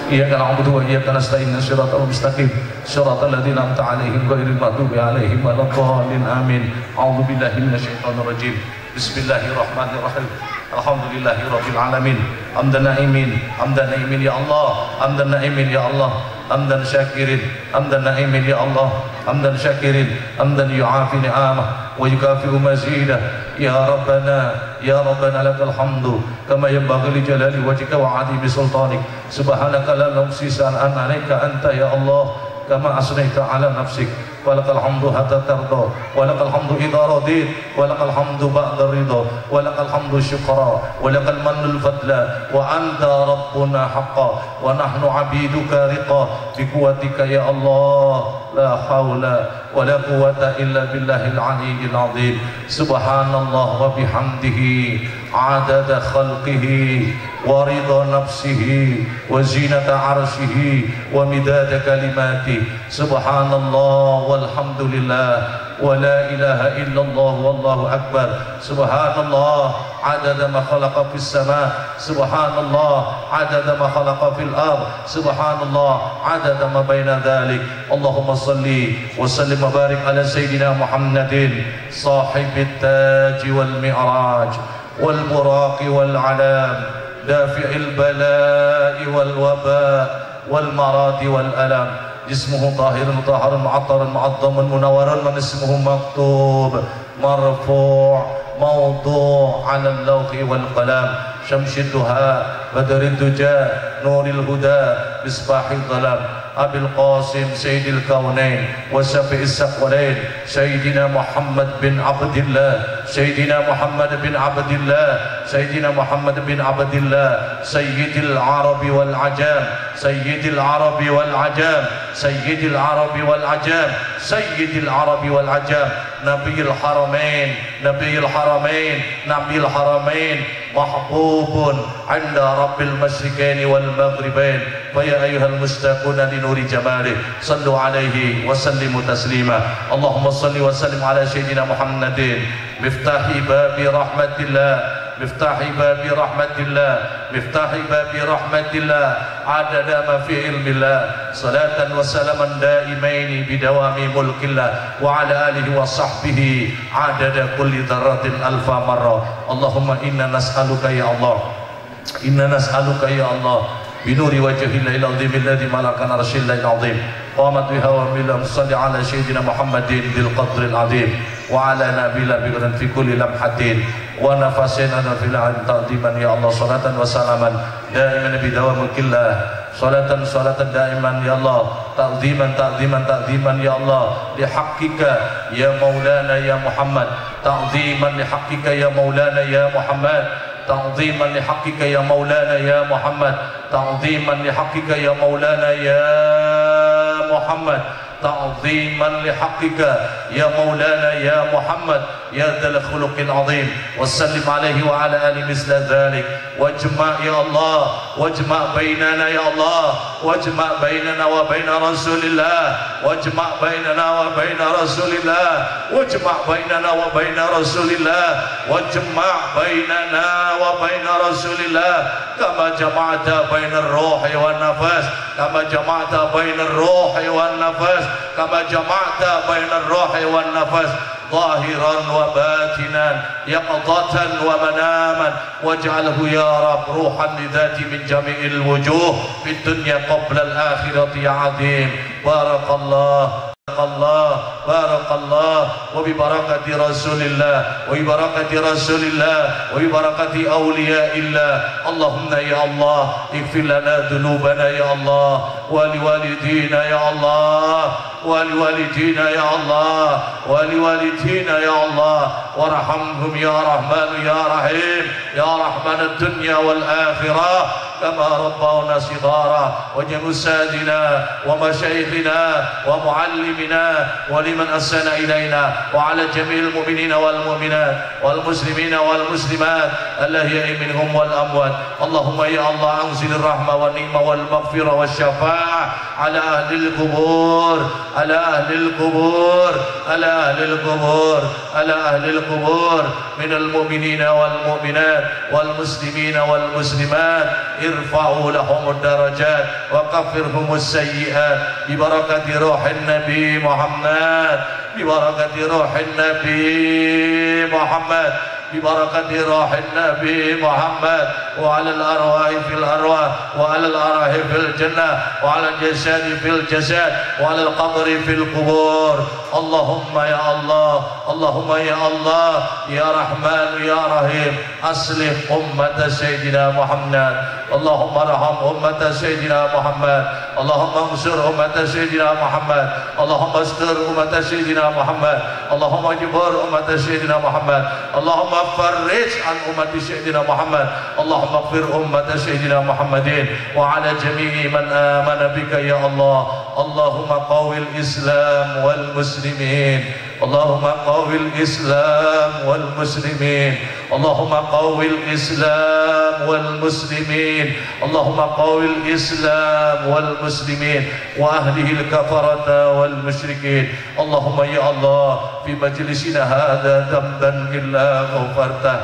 Iyyaka na'budu wa iyyaka nasta'in shiratal mustaqim shiratal ladzina an'amta 'alaihim ghairil maghdubi 'alaihim waladdallin amin. A'udzubillahi minasyaitonir rajim. Bismillahirrahmanirrahim. Alhamdulillahirabbil alamin. Hamdan na'imin ya Allah, hamdan na'imin ya Allah, hamdan syakirin, hamdan na'imin ya Allah, hamdan syakirin, hamdan yu'afi ni'amah wa yukafi'u mazidah. Ya Rabbana lakal hamdu kama yanbaghi li jalali wajhika wa 'azimi sultanik. Subhanaka la nuhsi sana'an 'alaika anta ya Allah kama asnaita 'ala nafsik. Walakal hamdu hatta tarda, walakal hamdu idza radit, walakal hamdu ba'da ridha, walakal hamdu syukra, walakal mannul fadla, wa anta rabbuna haqqan wa nahnu 'abiduka riqa bi quwwatika ya Allah. La haula wa la quwwata illa billahil 'aliyyil 'azim. Subhanallah wa bihamdihi 'adada khalqihi wa ridha nafsihi wa zinata 'arsyihi wa midada kalimatihi. Subhanallah walhamdulillah wa la ilaha illallah wallahu akbar. Subhanallah adada ma khalaqa fis sama, subhanallah adada ma khalaqa fil ard, subhanallah adada ma baina dhalik. Allahumma salli wa sallim wa barik ala sayyidina Muhammadin sahibit taj wal mi'raj wal buraq wal alam dafi'il bala'i wal waba' wal marad wal alam. Jismuhu tahirun mutahharun mu'attarun mu'azzamun munawwarun man ismuhu maktub marfu' mawdu' 'ala al-lawhi wal qalam. Syamsid duha badrid duja nuril huda misbahil dhalam. Abil Qasim Sayyidil Kaunain wa Syafi'is Saqalain Sayyidina Muhammad bin Abdillah, Sayyidina Muhammad bin Abdillah, Sayyidina Muhammad bin Abdillah, Sayyidil Arabi wal Ajam, Sayyidil Arabi wal Ajam, Sayyidil Arabi wal Ajam, Sayyidil Arabi wal Ajam, Nabiyil Haramain, Nabiyil Haramain, Nabiyil Haramain, mahbubun 'inda Rabbil Masyriqaini wal Maghribain. Fa ya ayyuhal mustaquna li nuri jamalih sallu alaihi wa sallimu taslima. Allahumma salli wa sallim ala sayyidina Muhammadin miftahi babi rahmatillah, miftahi babi rahmatillah, miftahi babi rahmatillah adada ma fi ilmillah, salatan wa salaman daimaini bidawami mulkillah wa ala alihi wa sahbihi adada kulli dzarratin alfa marra. Allahumma inna nas'aluka ya Allah, inna nas'aluka ya Allah binuri wajhillahil azim alladhi malakana arshillahil azim qamat biha wa bilam salli ala sayyidina Muhammadin bil qadril azim wa ala nabiyina biqadrin fi kulli lamhatin wa nafasin ana fil ta'diman ya Allah salatan wa salaman daiman bi dawamillah, salatan salatan daiman ya Allah, ta'ziman ta'ziman ta'ziman ya Allah li haqqika ya maulana ya Muhammad, ta'ziman li haqqika ya maulana ya Muhammad, ta'ziman li haqqika ya maulana ya Muhammad, ta'ziman li haqqika ya maulana ya Muhammad, ta'ziman li haqqika ya maulana ya Muhammad ya dzal khuluqil azim. Wa sallim alaihi wa ala ali misla dzalik wajma' ya Allah, wajma' bainana ya Allah, wajma' bainana wa baina rasulillah, wajma' bainana wa baina rasulillah, wajma' bainana wa baina rasulillah, wajma' bainana wa baina rasulillah kama jama'ta bainar ruhi wan nafas, kama jama'ta bainar ruhi wan nafas, kama jama'ta bainar ruhi wan nafas ظاهرا وباتنا يقظة ومناما واجعله يا رب روحا لذاتي من جميع الوجوه في الدنيا قبل الآخرة يا عظيم. بارك الله بارك الله وببركة رسول الله وببركة رسول الله وببركة أولياء الله. اللهم يا الله اغفر لنا ذنوبنا يا الله ولوالدينا يا الله ولوالدينا يا الله ولوالدينا يا الله وارحمهم يا رحمن يا رحيم يا رحمن الدنيا والآخرة كما ربونا صغارا واجعل أستاذنا ومشايخنا ومعلمنا ولمن أحسن إلينا وعلى جميع المؤمنين والمؤمنات والمسلمين والمسلمات الأحياء منهم والأموات. اللهم يا الله أنزل الرحمة والنعمة والمغفرة والشفاعة على أهل القبور على أهل القبور على أهل القبور على أهل القبور من المؤمنين والمؤمنات والمسلمين والمسلمات. ارفعوا لهم الدرجات وكفرهم السيئات ببركة روح النبي محمد ببركة روح النبي محمد ببركة روح النبي محمد وعلى الأرواح في الأرواح وعلى الأرواح في الجنة وعلى الجسد في الجسد وعلى القبر في القبور. اللهم يا الله اللهم يا الله يا رحمن يا رحيم أصلح أمة سيدنا محمد. اللهم ارحم أمة سيدنا محمد. اللهم انصر أمة سيدنا محمد. اللهم استر أمة سيدنا محمد. اللهم اجبر أمة سيدنا محمد. اللهم فرج عن أمة سيدنا محمد. اللهم اغفر أمة سيدنا محمد وعلى جميع من آمن بك يا الله. اللهم قوي الإسلام والمسلمين. اللهم قوي الإسلام والمسلمين. اللهم قوي الإسلام والمسلمين. اللهم قوي الإسلام والمسلمين وأهله الكفرة والمشركين. اللهم يا الله في مجلسنا هذا ذنبا إلا غفرته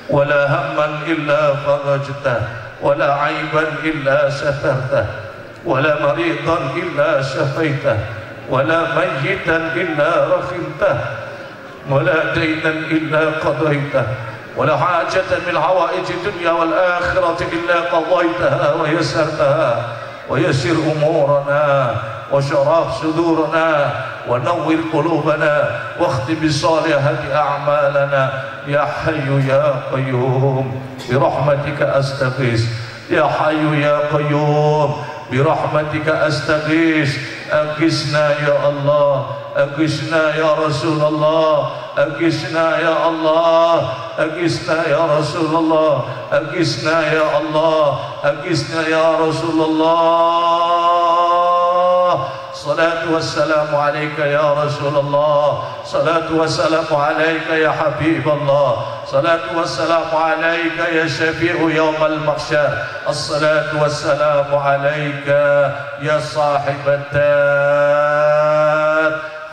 ولا هما إلا فرجته ولا عيبا إلا سترته ولا مريضا إلا شفيته ولا ميتا إلا رحمته ولا دينا إلا قضيته ولا حاجة من حوائج الدنيا والآخرة إلا قضيتها ويسرتها. ويسر أمورنا وشرح صدورنا ونور قلوبنا واختم بصالحات أعمالنا. يا حي يا قيوم برحمتك أستغيث. يا حي يا قيوم برحمتك أستغيث. أغثنا يا الله أغثنا يا رسول الله أغثنا يا الله أغثنا يا رسول الله أغثنا يا الله أغثنا يا رسول الله. صلاة والسلام عليك يا رسول الله. صلاة والسلام عليك يا حبيب الله. صلاة والسلام عليك يا شفيع يوم المحشر. الصلاة والسلام عليك يا صاحب الدار.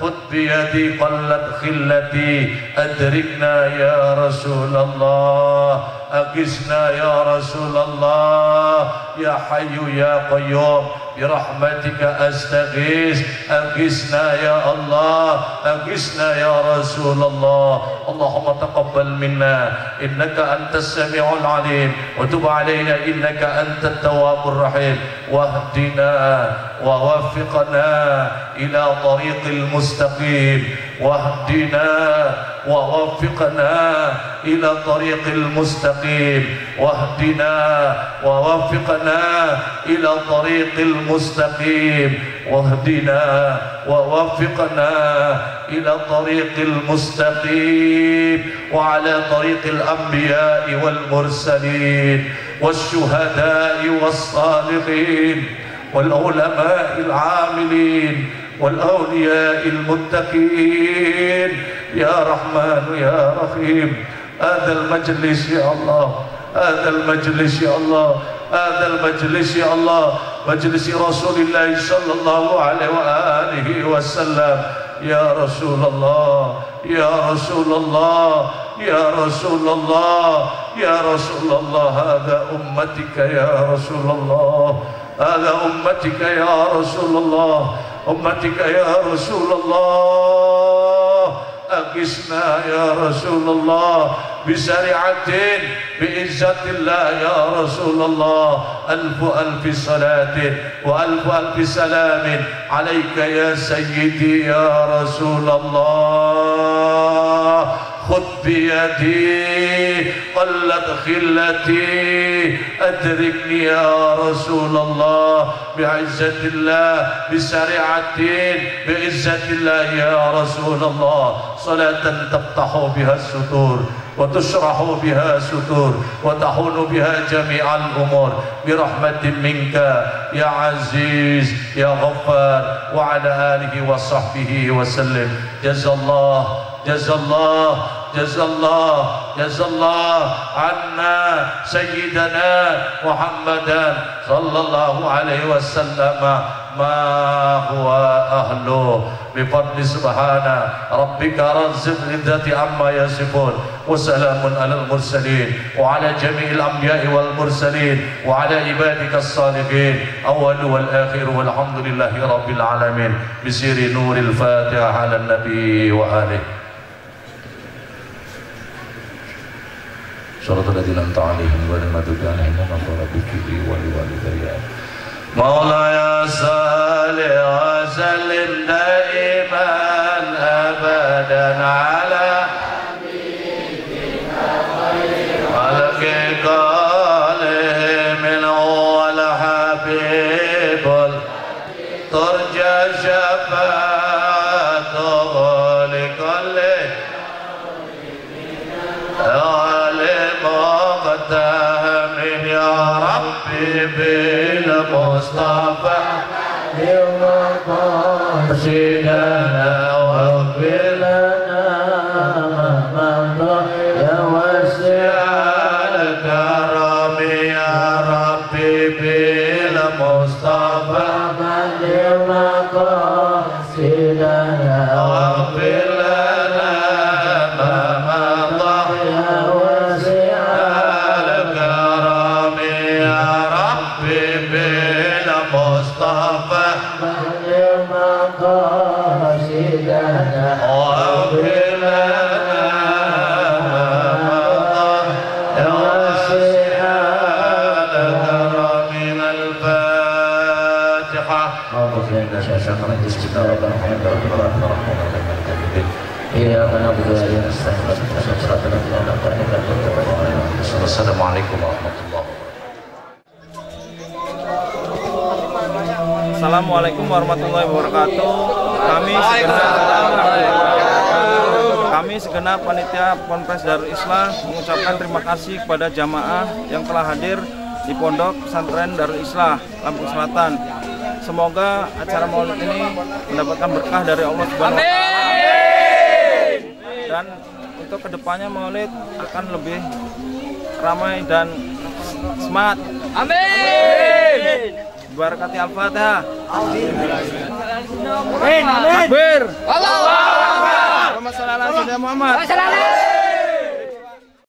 خذ بيدي قلت خلتي أدركنا يا رسول الله. أغثنا يا رسول الله. يا حي يا قيوم برحمتك أستغيث. أغثنا يا الله أغثنا يا رسول الله. اللهم تقبل منا إنك أنت السميع العليم وتب علينا إنك أنت التواب الرحيم. واهدنا ووفقنا إلى طريق المستقيم. واهدنا ووفقنا إلى طريق المستقيم. واهدنا ووفقنا إلى طريق المستقيم. واهدنا ووفقنا إلى طريق المستقيم وعلى طريق الأنبياء والمرسلين والشهداء والصالحين والعلماء العاملين والأولياء المتقين. يا رحمن يا رحيم هذا المجلس يا الله هذا المجلس يا الله هذا المجلس يا الله مجلس رسول الله صلى الله عليه وآله وسلم. يا رسول الله يا رسول الله يا رسول الله يا رسول الله. هذا أمتك يا رسول الله هذا أمتك يا رسول الله أمتك يا رسول الله. أغثنا يا رسول الله بشريعة بعزة الله يا رسول الله. ألف ألف صلاة وألف ألف سلام عليك يا سيدي يا رسول الله. خذ بيدي قلت خلتي أدركني يا رسول الله بعزة الله بشريعة بعزة الله يا رسول الله. صلاة تفتح بها الصدور وتشرح بها صدور وتحون بها جميع الأمور برحمة منك يا عزيز يا غفار وعلى آله وصحبه وسلم. جزا الله عنا سيدنا محمدا صلى الله عليه وسلم ما هو أهله بفضل سبحان ربك رب العزة عما يصفون وسلام على المرسلين وعلى جميع الأنبياء والمرسلين وعلى عبادك الصالحين أول والآخر والحمد لله رب العالمين بسر نور الفاتحة على النبي وآله. صراط الذين أنعمت عليهم غير المغضوب عليهم ولا الضالين والوالدين. مولاي صل وسلم دائما أبدا على حبيبنا خير خلق كلهم هو الحبيب ترجى شفاعته لكل مقتهم يا ربي بالمصطفى يوم قاصدنا واغفر لنا ما مضى يا واسع الكرم يا ربي بالمصطفى يوم قاصدنا واغفر لنا ما مضى يا واسع الكرم يا ربي بالمصطفى يوم قاصدنا واغفر لنا ما مضى يا واسع الكرم. الفاتحة. Assalamualaikum warahmatullahi wabarakatuh. Assalamualaikum warahmatullahi wabarakatuh. Kami segenap panitia Ponpes Darul Islah mengucapkan terima kasih kepada jamaah yang telah hadir di Pondok Pesantren Darul Islah Lampung Selatan. Semoga acara Maulid ini mendapatkan berkah dari Allah Subhanahu wa Ta'ala. Dan untuk kedepannya Maulid akan lebih ramai dan semangat. Amin. Barakati Al-Fatihah. Amin. Takbir. Allahu Akbar. Muhammad.